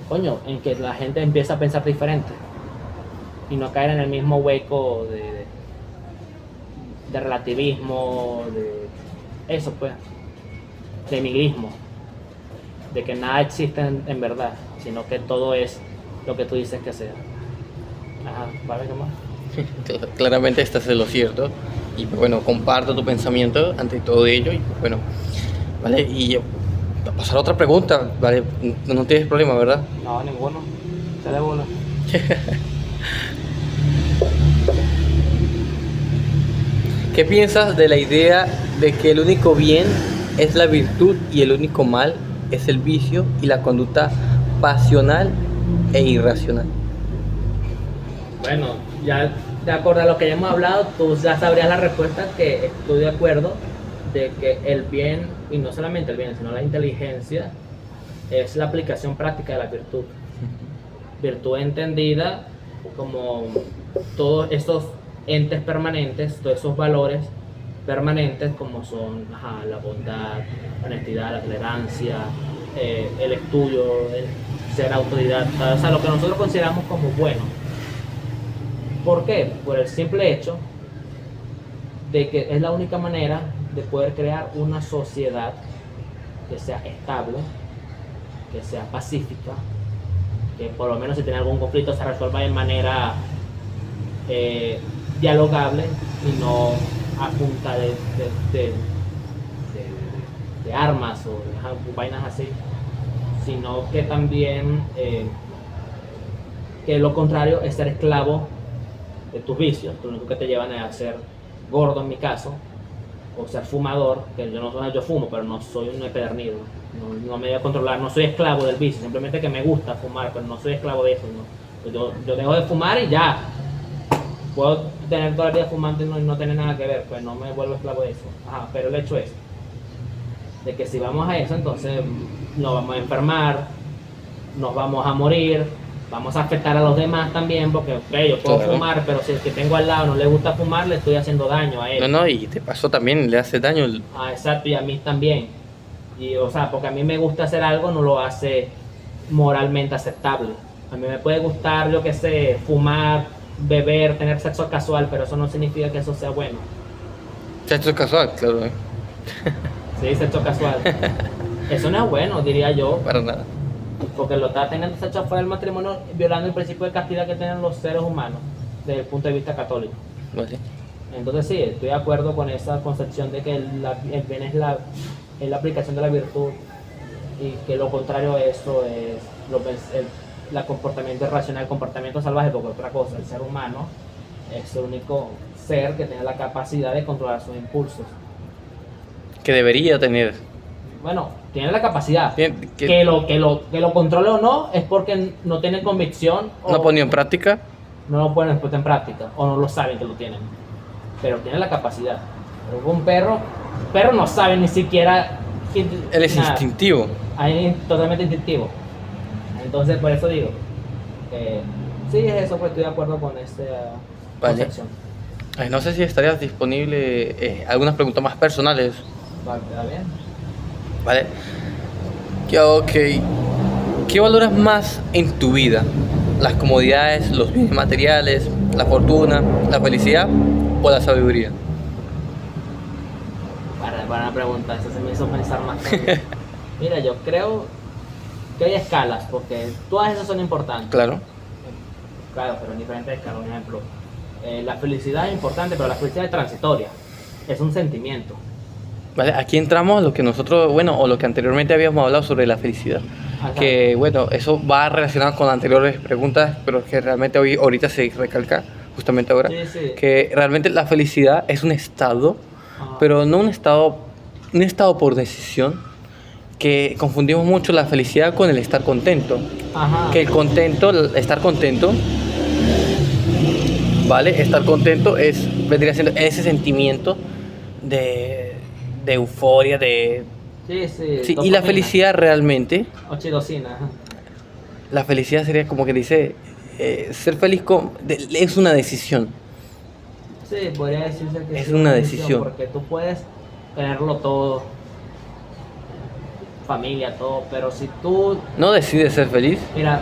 coño, en que la gente empieza a pensar diferente y no caer en el mismo hueco de relativismo, de eso pues, de nihilismo, de que nada existe en verdad, sino que todo es lo que tú dices que sea. Ajá, ¿vale? ¿Qué más? Claramente estás en lo cierto y pues, bueno, comparto tu pensamiento ante todo ello y pues, bueno, vale, y a pasar a otra pregunta, vale, no tienes problema, ¿verdad? No, ninguno. Se de bola. ¿Qué piensas de la idea de que el único bien es la virtud y el único mal es el vicio y la conducta pasional e irracional? Bueno, ya de acuerdo a lo que ya hemos hablado, tú ya sabrías la respuesta, que estoy de acuerdo de que el bien, y no solamente el bien, sino la inteligencia, es la aplicación práctica de la virtud. Virtud entendida como todos estos entes permanentes, todos esos valores permanentes como son la bondad, la honestidad, la tolerancia, el estudio, el ser autodidacta, o sea, lo que nosotros consideramos como bueno. ¿Por qué? Por el simple hecho de que es la única manera de poder crear una sociedad que sea estable, que sea pacífica, que por lo menos si tiene algún conflicto se resuelva de manera dialogable y no a punta de armas o de vainas así, sino que también que lo contrario es ser esclavo de tus vicios, lo único que te llevan a ser gordo en mi caso, o ser fumador, que yo fumo, pero no soy un empedernido, no me voy a controlar, no soy esclavo del vicio, simplemente que me gusta fumar, pero no soy esclavo de eso, ¿no? Yo dejo de fumar y ya, puedo tener todo el día fumando y no tener nada que ver, pues no me vuelvo esclavo de eso. Ajá, pero el hecho es de que si vamos a eso, entonces nos vamos a enfermar, nos vamos a morir, vamos a afectar a los demás también, porque okay, yo puedo claro. fumar, pero si el que tengo al lado no le gusta fumar, le estoy haciendo daño a él. No, y te pasó también, le hace daño. Exacto, y a mí también. Y, o sea, porque a mí me gusta hacer algo, no lo hace moralmente aceptable. A mí me puede gustar, yo qué sé, fumar, beber, tener sexo casual, pero eso no significa que eso sea bueno. Sexo casual, claro. Sí, sexo casual. Eso no es bueno, diría yo. Para nada. Porque lo está teniendo sexo fuera del matrimonio, violando el principio de castidad que tienen los seres humanos desde el punto de vista católico. Vale. Entonces sí, estoy de acuerdo con esa concepción de que el bien es la aplicación de la virtud y que lo contrario a eso es el comportamiento irracional, el comportamiento salvaje, porque otra cosa, el ser humano es el único ser que tiene la capacidad de controlar sus impulsos. Que debería tener. Bueno, tiene la capacidad. Que lo controle o no es porque no tiene convicción o no ponido en práctica. no lo ponen en práctica o no lo saben que lo tienen, pero tiene la capacidad. Pero un perro no sabe ni siquiera. Él es nada. instintivo. Ahí totalmente instintivo. Entonces por eso digo sí, es eso, pues estoy de acuerdo con esta concepción. Ay, no sé si estarías disponible algunas preguntas más personales. Vale, ¿está bien? Vale. Ok. ¿Qué valoras más en tu vida? ¿Las comodidades, los bienes materiales, la fortuna, la felicidad o la sabiduría? Buena pregunta, eso se me hizo pensar más tarde. Mira, yo creo que hay escalas, porque todas esas son importantes. Claro. Claro, pero en diferentes escalas. Un ejemplo, la felicidad es importante, pero la felicidad es transitoria. Es un sentimiento. Vale, aquí entramos a lo que nosotros, o lo que anteriormente habíamos hablado sobre la felicidad. Ajá. Que, eso va relacionado con anteriores preguntas, pero que realmente ahorita se recalca, justamente ahora, Sí. que realmente la felicidad es un estado, Ajá. pero no un estado por decisión, que confundimos mucho la felicidad con el estar contento. Ajá. Que estar contento, ¿vale? Estar contento vendría siendo ese sentimiento de euforia, Sí, sí, y la felicidad realmente, oxitocina, ajá. la felicidad sería como que dice, ser feliz es una decisión. Sí, podría decirse que Es sí, una decisión. porque tú puedes tenerlo todo, familia, todo, pero si tú, ¿No decides ser feliz? mira,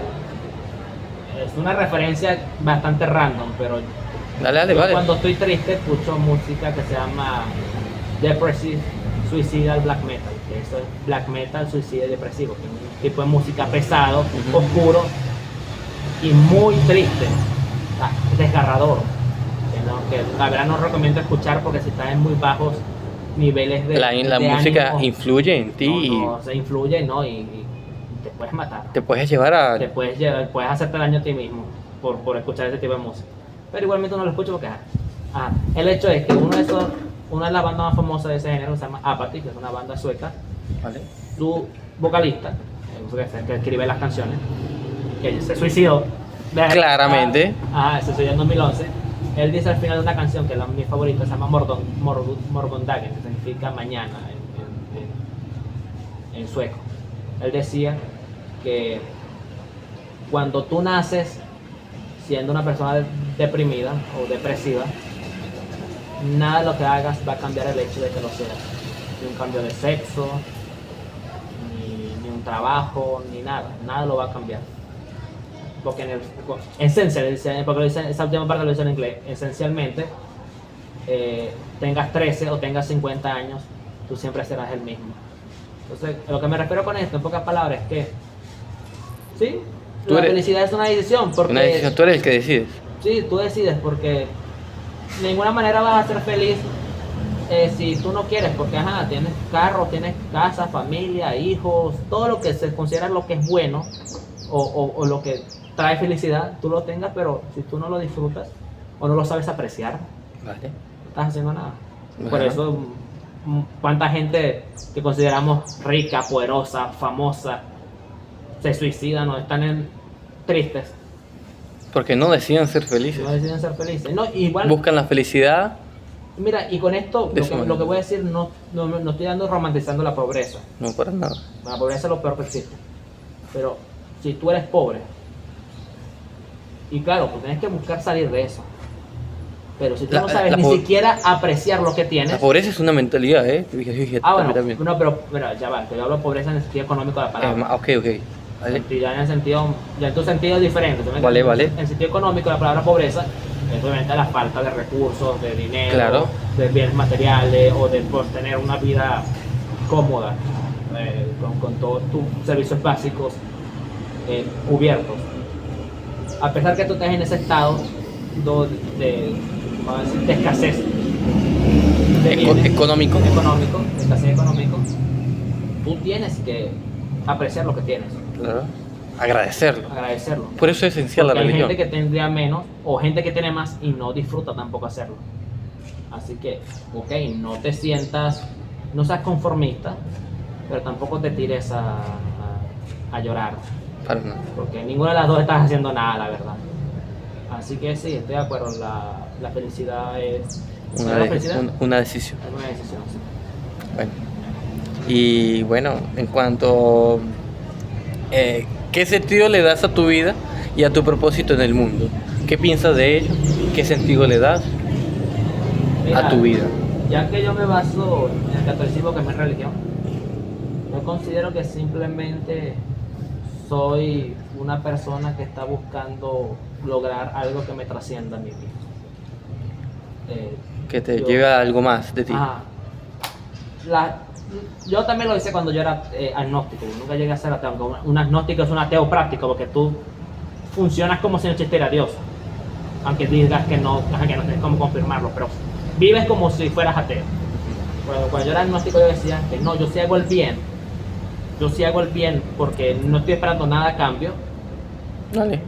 es una referencia bastante random, pero Dale, dale, yo vale. cuando estoy triste escucho música que se llama Depressive Suicidal Black Metal, que eso es black metal suicidio depresivo, que es un tipo de música pesado, Ujú. oscuro y muy triste, o sea, desgarrador, que la verdad no recomiendo escuchar porque si estás en muy bajos niveles de, La de música ánimo, influye en ti no, se influye, ¿no? Y te puedes matar, y te puedes llevar a... te puedes llevar, puedes hacerte daño a ti mismo por escuchar ese tipo de música. Pero igualmente no lo escucho porque, el hecho es que una de las bandas más famosas de ese género se llama Apathy, que es una banda sueca. Vale. Su vocalista, que escribe las canciones, que se suicidó. Claramente. Se suicidó en 2011. Él dice al final de una canción que es mi favorita, se llama Morgondagen, que significa mañana en sueco. Él decía que cuando tú naces siendo una persona deprimida o depresiva, nada de lo que hagas va a cambiar el hecho de que lo seas. Ni un cambio de sexo, ni un trabajo, ni nada lo va a cambiar. Porque en esencia, porque esa última parte lo dice en inglés, esencialmente, tengas 13 o tengas 50 años, tú siempre serás el mismo. Entonces, a lo que me refiero con esto, en pocas palabras, es que, sí, la felicidad es una decisión. Porque, una decisión, tú eres el que decides. Sí, tú decides, porque de ninguna manera vas a ser feliz si tú no quieres, porque tienes carro, tienes casa, familia, hijos, todo lo que se considera lo que es bueno o lo que trae felicidad, tú lo tengas, pero si tú no lo disfrutas o no lo sabes apreciar, Vale. no estás haciendo nada. Ajá. Por eso, cuánta gente que consideramos rica, poderosa, famosa, se suicidan o están tristes. Porque no deciden ser felices. No deciden ser felices. No, igual, Buscan la felicidad. mira, y con esto, lo que voy a decir, no estoy romantizando la pobreza. No, para nada. La pobreza es lo peor que existe. Pero si tú eres pobre, y claro, tú tienes que buscar salir de eso. Pero si tú no sabes ni siquiera apreciar lo que tienes. La pobreza es una mentalidad, ¿eh? Bueno, también. no, pero ya va, que yo hablo de pobreza en el sentido económico de la palabra. Ok. Vale. Ya en el sentido, ya en tu sentido es diferente. Vale. En el sentido económico de la palabra pobreza, es obviamente la falta de recursos, de dinero, Claro. de bienes materiales o de tener una vida cómoda, con todos tus servicios básicos cubiertos. A pesar que tú estés en ese estado vamos a decir, de escasez de bienes, Económico. de escasez económico, tú tienes que apreciar lo que tienes, Claro. Agradecerlo. agradecerlo. Por eso es esencial Porque la hay religión. gente que tendría menos o gente que tiene más y no disfruta tampoco hacerlo. Así que, ok, no te sientas, no seas conformista, pero tampoco te tires a llorar, Para nada. porque ninguna de las dos estás haciendo nada, la verdad. Así que sí, estoy de acuerdo, la felicidad es Una decisión. decisión. Es una decisión, sí. Bueno. Y bueno, en cuanto... ¿qué sentido le das a tu vida y a tu propósito en el mundo? ¿Qué piensas de ello? ¿Qué sentido le das Mira, a tu vida? Ya que yo me baso en el catolicismo, que es mi religión, yo considero que simplemente soy una persona que está buscando lograr algo que me trascienda a mí mismo. Que te yo- lleve a algo más de ti. Ajá. Yo también lo hice cuando yo era agnóstico, nunca llegué a ser ateo, aunque un agnóstico es un ateo práctico, porque tú funcionas como si no existiera Dios, aunque digas que no tienes cómo confirmarlo, pero vives como si fueras ateo. Cuando yo era agnóstico yo decía que no, yo sí hago el bien porque no estoy esperando nada a cambio, Vale.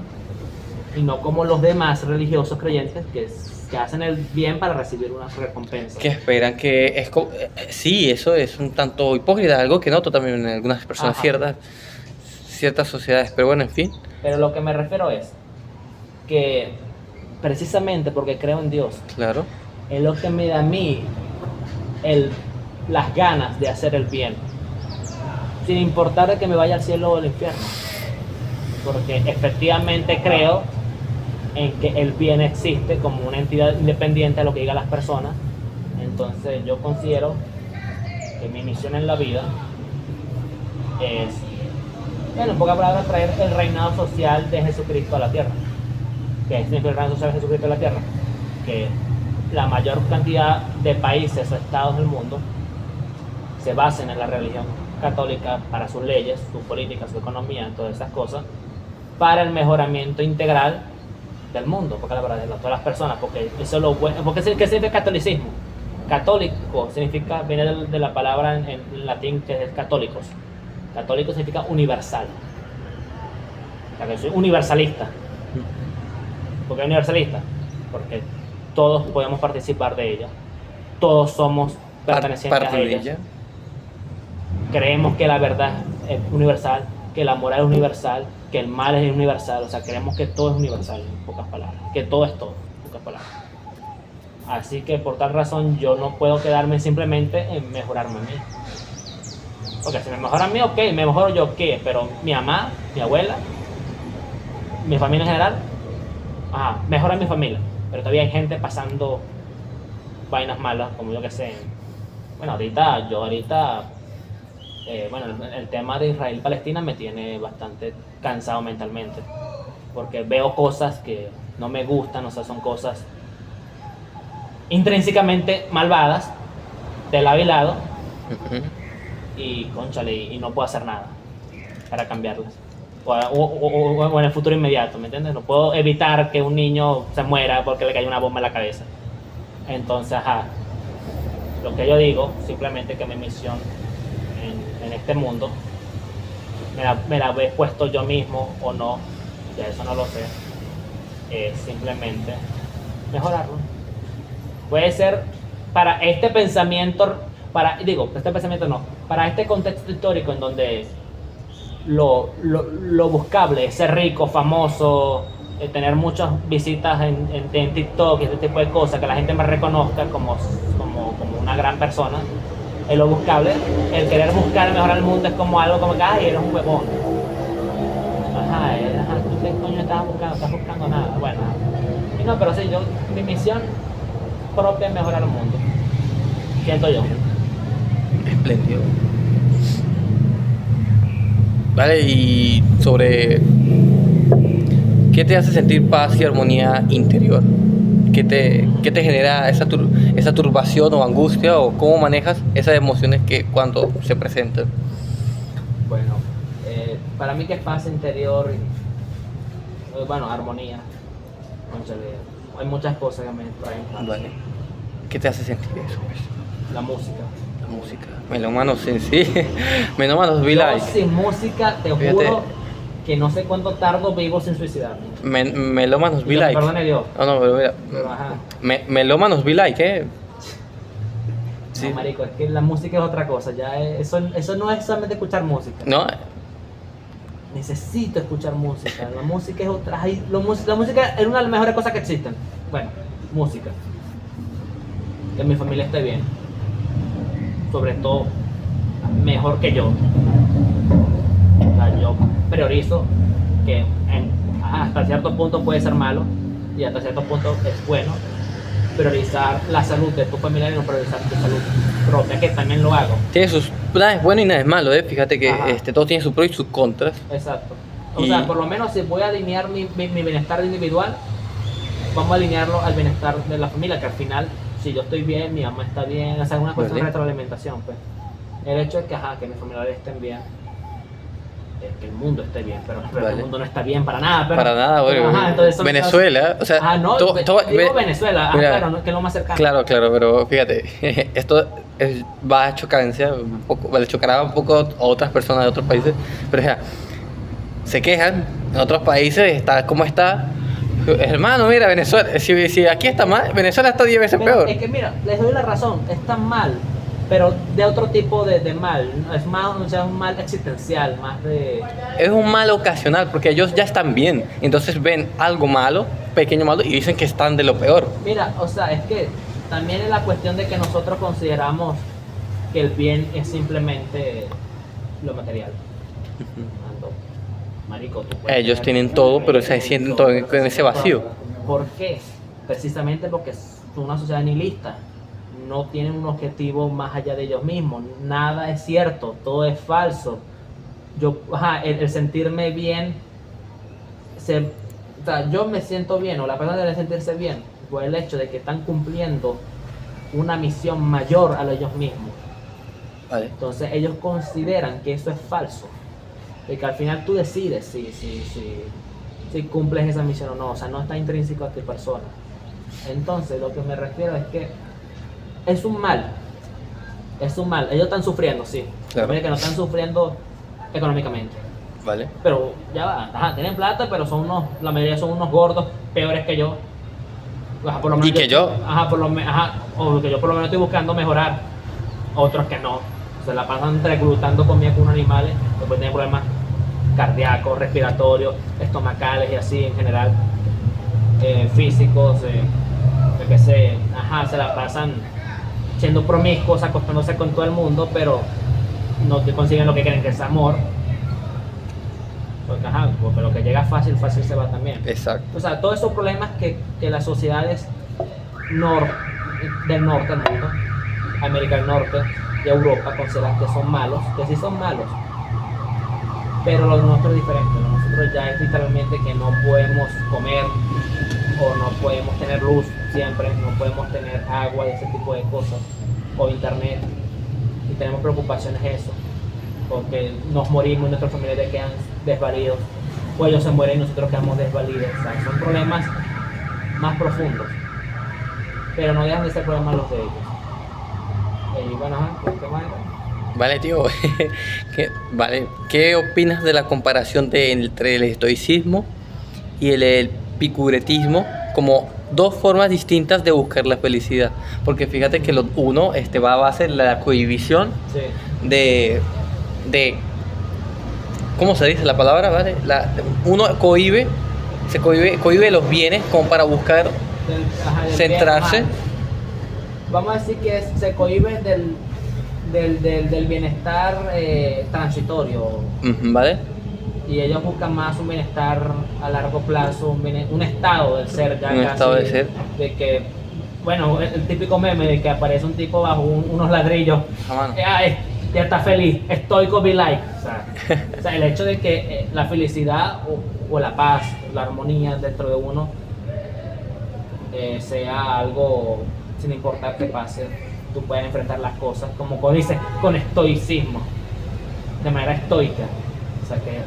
y no como los demás religiosos creyentes que hacen el bien para recibir una recompensa. Que esperan que... sí, eso es un tanto hipócrita, algo que noto también en algunas personas, Ajá. ciertas sociedades, pero bueno, en fin. Pero lo que me refiero es que precisamente porque creo en Dios, Claro. es lo que me da a mí las ganas de hacer el bien, sin importar de que me vaya al cielo o al infierno, porque efectivamente creo en que el bien existe como una entidad independiente de lo que digan las personas. Entonces yo considero que mi misión en la vida es, bueno, en pocas palabras, traer el reinado social de Jesucristo a la tierra. ¿Qué significa el reinado social de Jesucristo a la tierra? Que la mayor cantidad de países o estados del mundo se basen en la religión católica para sus leyes, su política, su economía, todas esas cosas, para el mejoramiento integral del mundo, porque la verdad, de todas las personas, porque eso es lo bueno. Porque ¿qué significa catolicismo? Católico significa, viene de la palabra en latín que es católicos. Católico significa universal. O sea, que soy universalista. ¿Por qué universalista? Porque todos podemos participar de ella. Todos somos pertenecientes Parte a de ella. ella. Creemos que la verdad es universal, que la moral es universal, que el mal es universal. O sea, creemos que todo es universal, en pocas palabras. Que todo es todo, en pocas palabras. Así que por tal razón yo no puedo quedarme simplemente en mejorarme a mí. Porque si me mejora a mí, ok, me mejoro yo, ¿qué? Pero mi mamá, mi abuela, mi familia en general, mejora mi familia. Pero todavía hay gente pasando vainas malas, como yo que sé. Bueno, el tema de Israel-Palestina me tiene bastante cansado mentalmente. Porque veo cosas que no me gustan, o sea, son cosas intrínsecamente malvadas, de lado y lado, y cónchale, y no puedo hacer nada para cambiarlas. O en el futuro inmediato, ¿me entiendes? No puedo evitar que un niño se muera porque le cayó una bomba en la cabeza. Entonces, lo que yo digo, simplemente que mi misión en este mundo, me la he puesto yo mismo o no, ya eso no lo sé, es simplemente mejorarlo. Puede ser para este pensamiento, para este contexto histórico en donde lo buscable es ser rico, famoso, tener muchas visitas en TikTok y este tipo de cosas, que la gente me reconozca como una gran persona. Es lo buscable. El querer buscar mejorar el mundo es como algo como que, ay, eres un huevón. ¿Tú qué coño estás buscando? Estás buscando nada. Bueno, y no, pero sí, mi misión propia es mejorar el mundo. Siento yo. Espléndido. Vale, y sobre ¿qué te hace sentir paz y armonía interior? ¿Qué te genera esa turbación o angustia, o cómo manejas esas emociones que cuando se presentan? Bueno, para mí que es paz interior, armonía. Hay muchas cosas que me traen paz. Vale. ¿Qué te hace sentir eso, pues? La música. La música. Melómanos en sí. Melómanos be like. Yo sin música, te Fíjate. juro que no sé cuánto tardo vivo sin suicidarme. Melómanos be like. Perdone Dios. No, pero mira. Pero, ajá. Melómanos be like, ¿eh? Sí. No, marico, es que la música es otra cosa. Eso no es solamente escuchar música. No, Necesito escuchar música. La música es otra. La música es una de las mejores cosas que existen. Bueno, música. Que mi familia esté bien. Sobre todo, mejor que yo. O sea, yo priorizo que hasta cierto punto puede ser malo y hasta cierto punto es bueno priorizar la salud de tu familia y no priorizar tu salud propia, que también lo hago. tiene sus. Nada es bueno y nada es malo, ¿eh? Fíjate que Ajá. todo tiene sus pros y sus contras. Exacto. O Y- sea, por lo menos si voy a alinear mi bienestar individual, vamos a alinearlo al bienestar de la familia, que al final, si yo estoy bien, mi mamá está bien, o sea, es una cuestión de Vale. retroalimentación, pues. El hecho es que mis familiares estén bien, es que el mundo esté bien, pero Vale. el mundo no está bien para nada. Pero, Para nada, bueno. entonces son Venezuela, o sea. no, digo Venezuela, mira, claro, que es lo más cercano. Claro, pero fíjate, esto va a chocancia, un poco, le chocará un poco a otras personas de otros países, pero o sea, se quejan, en otros países está como está. Hermano, mira, Venezuela, si aquí está mal, Venezuela está 10 veces Pero peor. es que mira, les doy la razón, está mal, pero de otro tipo de mal, es más, o sea, un mal existencial, más de... Es un mal ocasional, porque ellos ya están bien, entonces ven algo malo, pequeño malo, y dicen que están de lo peor. Mira, o sea, es que también es la cuestión de que nosotros consideramos que el bien es simplemente lo material. Ando, marico, tú puedes Ellos tener- tienen todo, pero se sienten todo en ese vacío. ¿Por qué? Precisamente porque son una sociedad nihilista. No tienen un objetivo más allá de ellos mismos. Nada es cierto, todo es falso. El sentirme bien, o sea, yo me siento bien, o la persona debe sentirse bien por el hecho de que están cumpliendo una misión mayor a ellos mismos. Vale. Entonces ellos consideran que eso es falso. Y que al final tú decides si cumples esa misión o no. O sea, no está intrínseco a tu persona. Entonces lo que me refiero es que es un mal. Es un mal. Ellos están sufriendo, sí. Claro. También que no están sufriendo económicamente. Vale. Pero ya va, ajá, tienen plata, pero la mayoría son unos gordos peores que yo. Ajá, por lo menos ¿Y que yo? O que yo por lo menos estoy buscando mejorar. Otros que no. Se la pasan reclutando comida con animales, después tienen problemas cardíacos, respiratorios, estomacales y así en general, físicos, yo qué sé, se la pasan siendo promiscuos, acostándose con todo el mundo, pero no te consiguen lo que quieren, que es amor. Porque lo que llega fácil se va también. Exacto. O sea, todos esos problemas que las sociedades del norte del mundo, América del Norte y Europa consideran que son malos, que sí son malos, pero lo nuestro es diferente. Lo nosotros ya es literalmente que no podemos comer o no podemos tener luz siempre, no podemos tener agua y ese tipo de cosas, o internet, y tenemos preocupaciones eso, porque nos morimos y nuestros familiares quedan desvalidos, o ellos se mueren y nosotros quedamos desvalidos. O sea, son problemas más profundos, pero no dejan de ser problemas los de ellos. Y bueno, ¿qué más era? Vale, tío. ¿Qué opinas de la comparación entre el estoicismo y el epicuretismo como dos formas distintas de buscar la felicidad? Porque fíjate que uno va a base de la cohibición Sí. de ¿cómo se dice la palabra? ¿Vale? Uno cohibe los bienes como para buscar Del centrarse. bien, vamos a decir que se cohíbe del bienestar transitorio, ¿vale? y ellos buscan más un bienestar a largo plazo, un estado del ser, ya Un casi, estado de ser. de que, bueno, el típico meme de que aparece un tipo bajo unos ladrillos, A mano. ya está feliz, estoico be like. O sea, el hecho de que la felicidad o la paz, la armonía dentro de uno sea algo sin importar qué pase, tú puedes enfrentar las cosas, como dices, con estoicismo, de manera estoica. O sea, que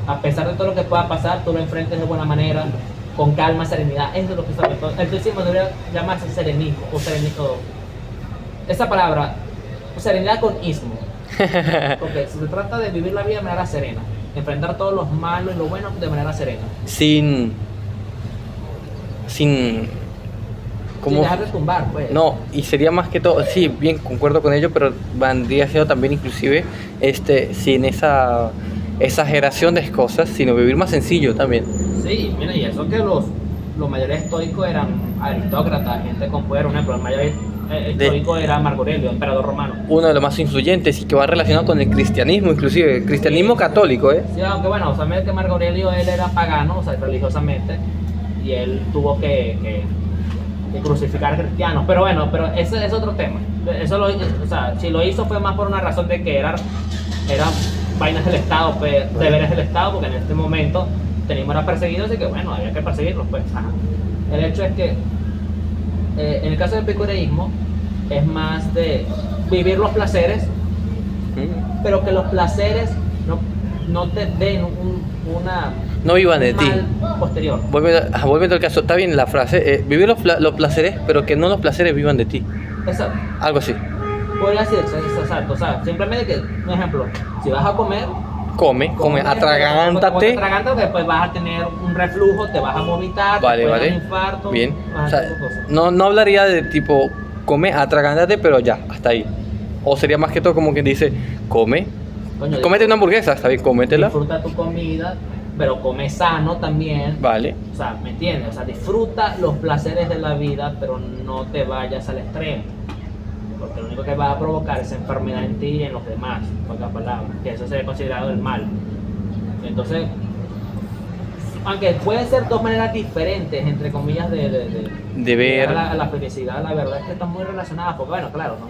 a pesar de todo lo que pueda pasar, tú lo enfrentes de buena manera, con calma, serenidad. Eso es lo que está bien. El estoicismo debería llamarse serenismo, o serenismo. Esa palabra, serenidad con ismo. Porque se trata de vivir la vida de manera serena, enfrentar todos los malos y lo bueno de manera serena. Sin Sin dejar de tumbar, pues. No, y sería más que todo, sí, bien, concuerdo con ello, pero vendría siendo también inclusive sin esa exageración de cosas, sino vivir más sencillo también. Sí, mira, y eso que los mayores estoicos eran aristócratas, gente con poder. Un ejemplo, el mayor estoico era Marco Aurelio, emperador romano. Uno de los más influyentes y que va relacionado con el cristianismo, inclusive, el cristianismo católico, Sí, aunque bueno, o sea, que Marco Aurelio él era pagano, o sea, religiosamente, y él tuvo que crucificar a cristianos, pero bueno, ese es otro tema. Eso o sea, si lo hizo fue más por una razón de que eran vainas del Estado, pues, deberes del Estado, porque en este momento teníamos perseguidos y que bueno, había que perseguirlos, pues. El hecho es que en el caso del epicureísmo es más de vivir los placeres, pero que los placeres no te den una no vivan de ti. Posterior. Volviendo al caso, está bien la frase, vivir los placeres, pero que no los placeres vivan de ti. Exacto. Algo así. Podría ser, exacto. O sea, simplemente que, un ejemplo, si vas a comer, come, atragántate. Atragántate, después vas a tener un reflujo, te vas a vomitar, te puede dar un infarto. Bien. Vas a hacer cosas. No hablaría de tipo, come, atragántate, pero ya, hasta ahí. O sería más que todo como quien dice, come, Coño, cómete una hamburguesa, está bien, cómetela. Disfruta tu comida, pero come sano también. Vale. O sea, ¿me entiendes? O sea, disfruta los placeres de la vida, pero no te vayas al extremo. Porque lo único que va a provocar es enfermedad en ti y en los demás, en pocas palabras, que eso se ve considerado el mal. Entonces, Aunque pueden ser dos maneras diferentes, entre comillas, De ver. llegar a la felicidad. La verdad es que están muy relacionadas, porque bueno, claro, ¿no?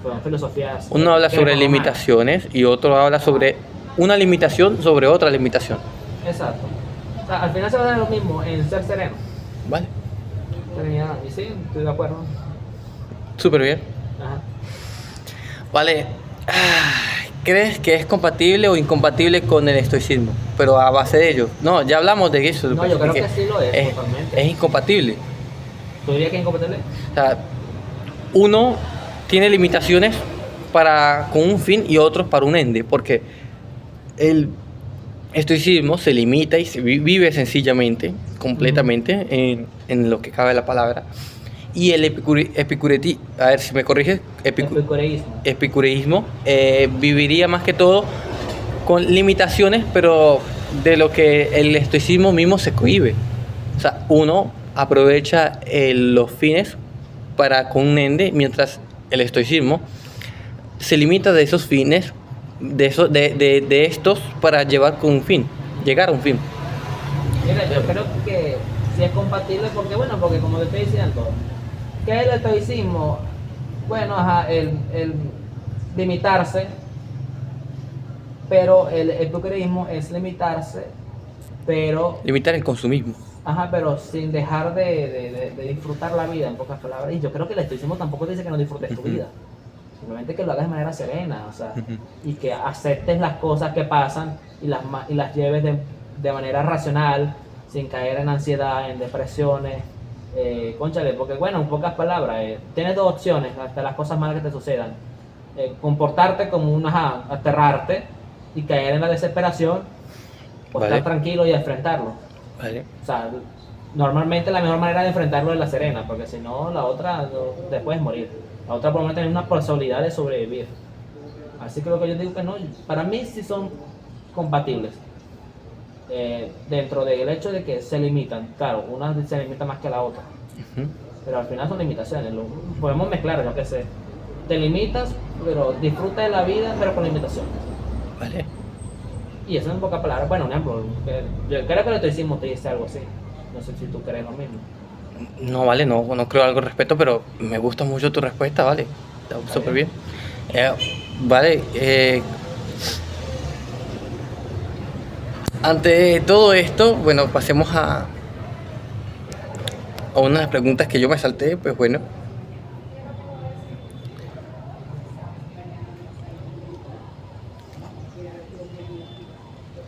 Son filosofías. Uno habla sobre greco-romanas. limitaciones y otro habla sobre una limitación sobre otra limitación. Exacto. O sea, al final se va a dar lo mismo en ser sereno. ¿Vale? Serenidad. Y sí, estoy de acuerdo. Súper bien. Ajá. Vale. ¿Crees que es compatible o incompatible con el estoicismo? Pero a base de ello. No, ya hablamos de eso. No, yo creo que sí lo es, es, totalmente. es incompatible. ¿Tú dirías que es incompatible? O sea, uno tiene limitaciones con un fin y otros para un ende, porque el estoicismo se limita y vive sencillamente, completamente, en lo que cabe la palabra. Y el a ver si me corriges, Epicureísmo. epicureísmo viviría más que todo con limitaciones, pero de lo que el estoicismo mismo se cohíbe. O sea, uno aprovecha los fines con un ende, mientras el estoicismo se limita de esos fines, de estos para llegar a un fin. Mira, yo creo que sí es compatible porque como te estoy diciendo, ¿qué es el estoicismo? Bueno, ajá, el limitarse, pero el epicureísmo es limitarse, pero Limitar el consumismo. ajá, pero sin dejar de disfrutar la vida, en pocas palabras. Y yo creo que el estoicismo tampoco te dice que no disfrutes tu vida. Simplemente que lo hagas de manera serena, o sea, y que aceptes las cosas que pasan y las lleves de manera racional, sin caer en ansiedad, en depresiones. Cónchale, porque bueno, en pocas palabras, tienes dos opciones hasta las cosas malas que te sucedan. Comportarte como aterrarte y caer en la desesperación, o Vale. estar tranquilo y enfrentarlo. Vale. O sea, normalmente la mejor manera de enfrentarlo es la serena, porque si no, la otra después morir. La otra por lo menos tener una posibilidad de sobrevivir. Así que lo que yo digo que no, para mí sí son compatibles. Dentro del hecho de que se limitan, claro, una se limita más que la otra, pero al final son limitaciones. Podemos mezclar, yo qué sé. Te limitas, pero disfruta de la vida, pero con limitaciones. Vale. Y eso en pocas palabras, bueno, un ejemplo, yo creo que el estoicismo te dice algo así. No sé si tú crees lo mismo. No, vale, no creo algo al respecto, pero me gusta mucho tu respuesta, vale. Está súper bien. Vale, ante todo esto, bueno, pasemos a una de las preguntas que yo me salté, pues bueno.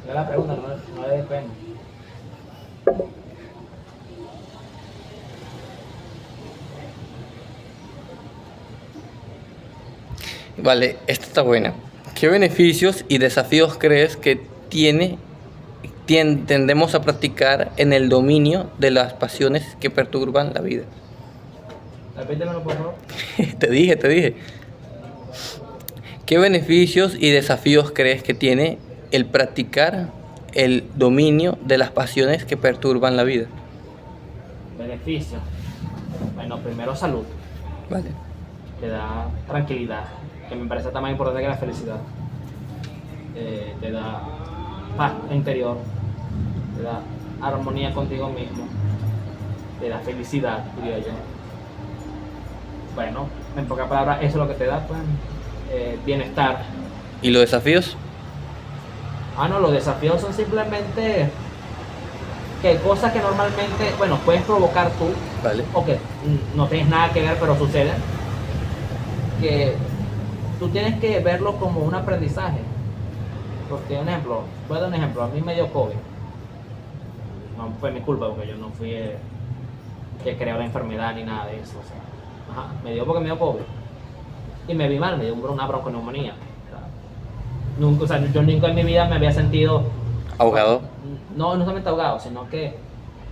Ya la pregunta, no le pena. Vale, esta está buena. ¿Qué beneficios y desafíos crees que tendemos a practicar en el dominio de las pasiones que perturban la vida? Repítemelo, por favor. Te dije. ¿Qué beneficios y desafíos crees que tiene el practicar el dominio de las pasiones que perturban la vida? Beneficio. Bueno, primero salud. Vale. Te da tranquilidad, que me parece tan más importante que la felicidad. Te da paz interior, te da armonía contigo mismo, te da felicidad, diría yo. Bueno, en pocas palabras, eso es lo que te da, pues, bienestar. ¿Y los desafíos? No, los desafíos son simplemente que cosas que normalmente, bueno, puedes provocar tú, Vale. o que no tienes nada que ver, pero sucede, que tú tienes que verlo como un aprendizaje. Porque, un ejemplo, voy a dar un ejemplo, a mí me dio COVID. No fue mi culpa, porque yo no fui que creó la enfermedad ni nada de eso. O sea, me dio porque me dio COVID. Y me vi mal, me dio una bronconeumonía. O sea, yo nunca en mi vida me había sentido... ¿Ahogado? No solamente ahogado, sino que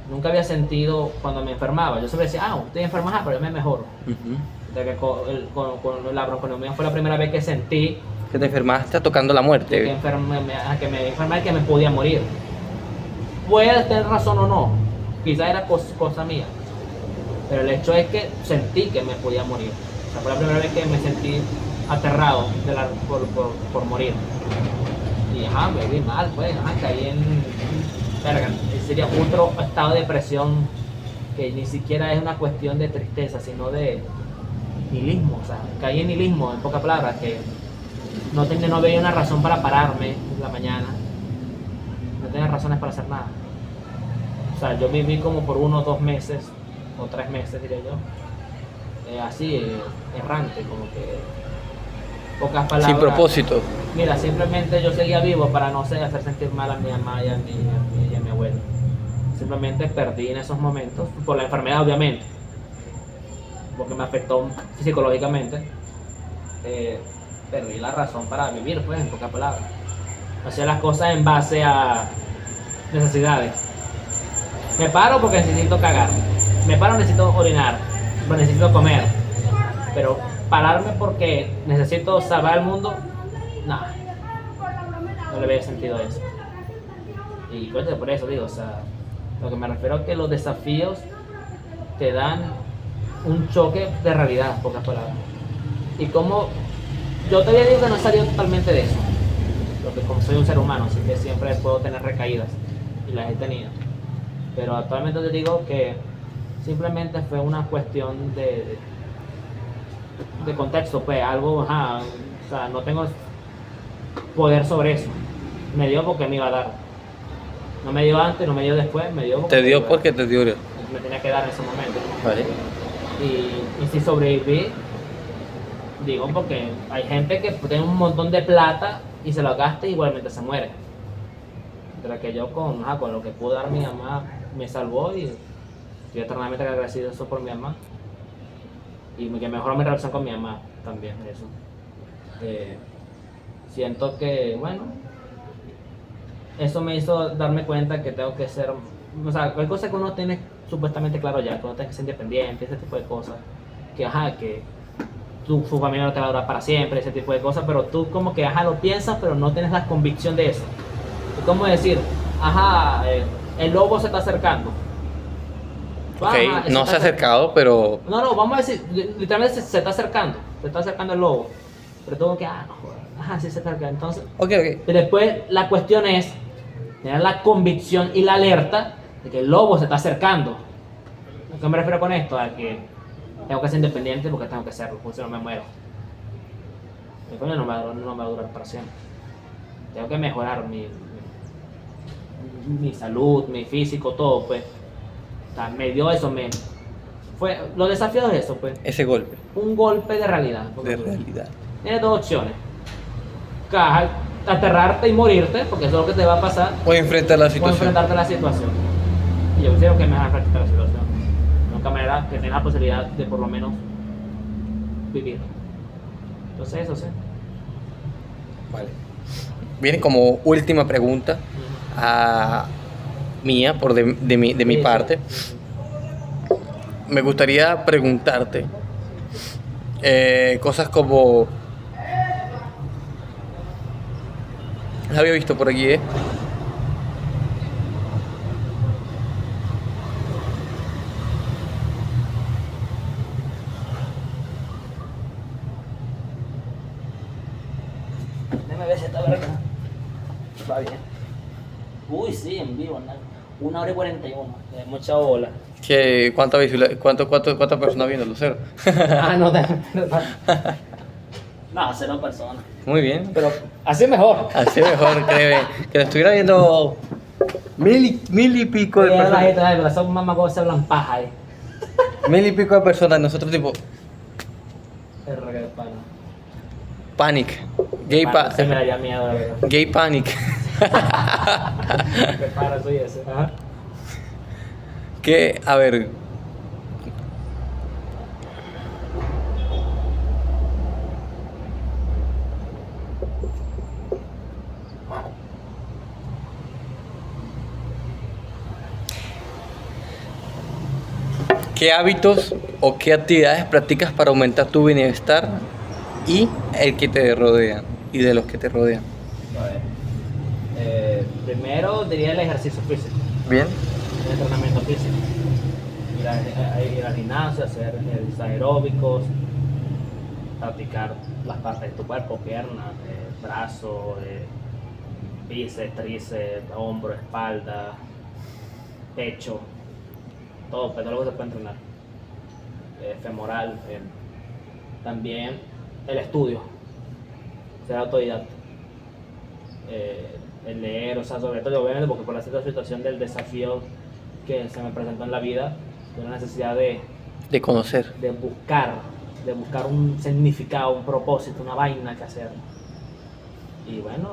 nunca había sentido cuando me enfermaba. Yo siempre decía, estoy enferma, pero yo me mejoro. De que con la bronconeumonía fue la primera vez que sentí Que te enfermaste tocando la muerte. que me enfermé, que me podía morir. Puede tener razón o no, quizás era cosa mía, pero el hecho es que sentí que me podía morir. O sea, fue la primera vez que me sentí aterrado por morir. Y me vi mal, pues, caí en verga, sería otro estado de depresión que ni siquiera es una cuestión de tristeza, sino de nihilismo, o sea, caí en nihilismo, en pocas palabras, que no veía una razón para pararme en la mañana, no tenía razones para hacer nada. O sea, yo viví como por 1 o 2 meses, o 3 meses diría yo, así, errante, como que pocas palabras. Sin propósito. Mira, simplemente yo seguía vivo para no sé, hacer sentir mal a mi mamá y a mi abuelo. Simplemente perdí en esos momentos, por la enfermedad obviamente, porque me afectó psicológicamente. Perdí la razón para vivir, pues, en pocas palabras. Hacía las cosas en base a necesidades. Me paro porque necesito cagar. Me paro, necesito orinar. Necesito comer. Pero pararme porque necesito salvar el mundo, nada. No le veo sentido a eso. Y pues por eso digo, o sea, lo que me refiero es que los desafíos te dan un choque de realidad, en pocas palabras. Y como yo todavía digo que no he salido totalmente de eso, porque como soy un ser humano, así que siempre puedo tener recaídas, y las he tenido. Pero actualmente te digo que simplemente fue una cuestión de contexto, pues algo, o sea, no tengo poder sobre eso. Me dio porque me iba a dar. No me dio antes, no me dio después, me dio porque Te dio porque te dio. me tenía que dar en ese momento. Vale. Y si sobreviví, digo porque hay gente que tiene un montón de plata y se lo gasta y igualmente se muere. Mientras que yo con lo que pude dar mi mamá me salvó y estoy eternamente agradecido eso por mi mamá. Y que mejoró mi relación con mi mamá también, eso. Siento que, bueno, eso me hizo darme cuenta que tengo que ser, o sea, hay cosas que uno tiene supuestamente claro ya, que uno tiene que ser independiente, ese tipo de cosas, que su familia no te va a durar para siempre, ese tipo de cosas, pero tú como que, lo piensas, pero no tienes la convicción de eso. Es como decir, el lobo se está acercando. Ok, no se ha acercado, pero... No, vamos a decir, literalmente se está acercando el lobo. Pero todo que, sí se acerca. Entonces, Ok. y después la cuestión es tener la convicción y la alerta de que el lobo se está acercando. ¿A qué me refiero con esto? A que tengo que ser independiente porque tengo que serlo, porque si no me muero. Mi coño no me va a durar para siempre. Tengo que mejorar mi salud, mi físico, todo, pues. O sea, me dio eso, los desafíos de eso, pues. Ese golpe. Un golpe de realidad. De realidad. Tienes 2 opciones. Aterrarte y morirte, porque eso es lo que te va a pasar. O enfrentar la O situación. enfrentarte a la situación. Y yo quiero que me hagas enfrentar a la situación. De nunca manera que tengas la posibilidad de por lo menos vivir. Entonces eso sí. Vale. Viene como última pregunta mía, de mi Sí, parte. sí. Me gustaría preguntarte cosas como... La había visto por aquí, Déjame ver si está verga. Va bien. Uy, sí, en vivo, 1 hora y 41. Mucha bola. ¿Cuántas personas viendo? ¿Cero? No, no, 0 personas. Muy bien. Pero así es mejor. Así mejor, créeme. Que lo estuviera viendo mil y pico de La personas. gente, pero son mamás se hablan paja ahí. 1000 y pico de personas. Nosotros tipo... Perra que de pana. Panic. Gay Pana, sí me panic. daría miedo, la verdad. Gay panic. Qué pana soy ese. Ajá. Que, a ver... ¿Qué hábitos o qué actividades practicas para aumentar tu bienestar y el que te rodea y de los que te rodean? A ver. Primero diría el ejercicio físico, Bien. el entrenamiento físico. Ir al gimnasio, hacer ejercicios aeróbicos, practicar las partes de tu cuerpo, piernas, brazos, bíceps, tríceps, hombro, espalda, pecho, todo, pero luego se puede entrenar. Femoral, también el estudio, ser autodidacta, el leer, o sea, sobre todo obviamente porque por la situación del desafío que se me presentó en la vida, tuve la necesidad De conocer. de buscar un significado, un propósito, una vaina que hacer. Y bueno,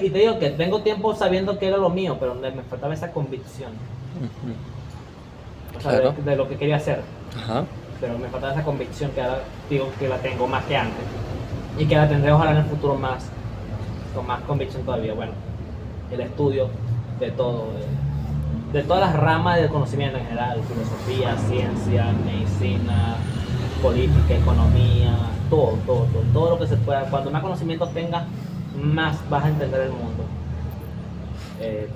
y te digo que tengo tiempo sabiendo que era lo mío, pero me faltaba esa convicción, Ujú. o sea, Claro. de lo que quería hacer. Ajá. Pero me faltaba esa convicción que ahora digo que la tengo más que antes y que la tendré ojalá en el futuro más, con más convicción todavía. Bueno, el estudio de todo, de todas las ramas del conocimiento en general, filosofía, ciencia, medicina, política, economía, todo lo que se pueda. Cuando más conocimientos tengas, más vas a entender el mundo.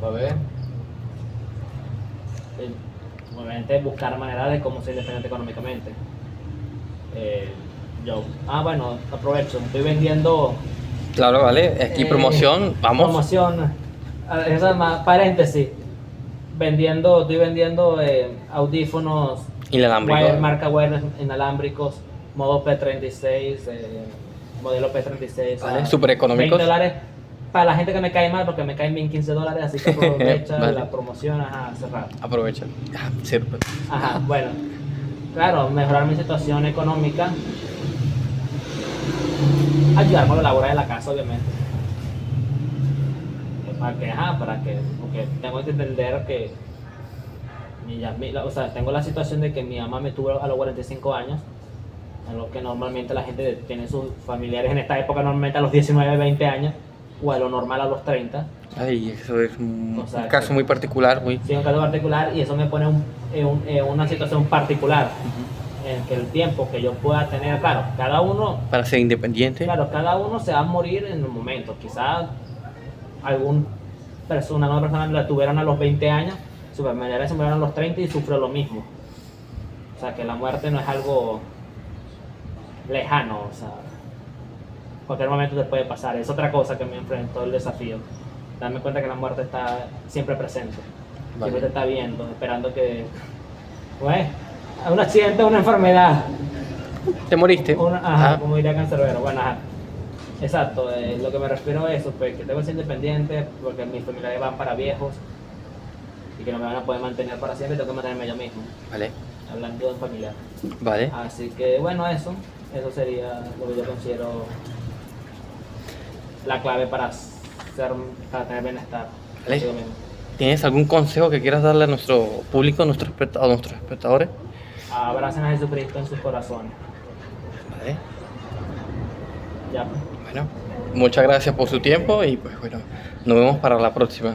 Para ver, obviamente buscar maneras de cómo ser independiente económicamente. Bueno, aprovecho, estoy vendiendo Claro, vale. Aquí promoción, vamos. promoción, eso es más paréntesis, estoy vendiendo audífonos Inalámbrico. marca Wire inalámbricos, modo P36, modelo P36, Vale, súper económicos. $20 para la gente que me cae mal, porque me caen bien $15, así que aprovecha Vale. la promoción, cerrar. Aprovecha. Ah, sirve. Bueno, claro, mejorar mi situación económica, ayudar con la labor de la casa, obviamente. Porque tengo que entender que o sea, tengo la situación de que mi mamá me tuvo a los 45 años, a lo que normalmente la gente tiene sus familiares en esta época, normalmente a los 19, 20 años, o a lo normal a los 30. Ay, eso es un O sea, caso muy particular, muy... Sí, un caso particular, y eso me pone en una situación particular, en que el tiempo que yo pueda tener, claro, cada uno Para ser independiente. se va a morir en un momento. Quizás una persona la tuvieron a los 20 años, su familiares se murieron a los 30 y sufrió lo mismo. O sea, que la muerte no es algo lejano, o sea, en cualquier momento te puede pasar. Es otra cosa que me enfrentó el desafío. Darme cuenta que la muerte está siempre presente. Vale. Siempre te está viendo, esperando que, un accidente o una enfermedad. ¿Te moriste? Ah, Como diría Cancerbero. Bueno, exacto, lo que me refiero a eso, pues que tengo que ser independiente porque mis familiares van para viejos y que no me van a poder mantener para siempre, tengo que mantenerme yo mismo, Vale, hablando de familiar. vale. Así que bueno, eso sería lo que yo considero la clave para tener bienestar. Vale. consigo mismo. ¿Tienes algún consejo que quieras darle a nuestro público, a nuestros espectadores? Abracen a Jesucristo en sus corazones. Vale. Ya. Bueno, muchas gracias por su tiempo y pues bueno, nos vemos para la próxima.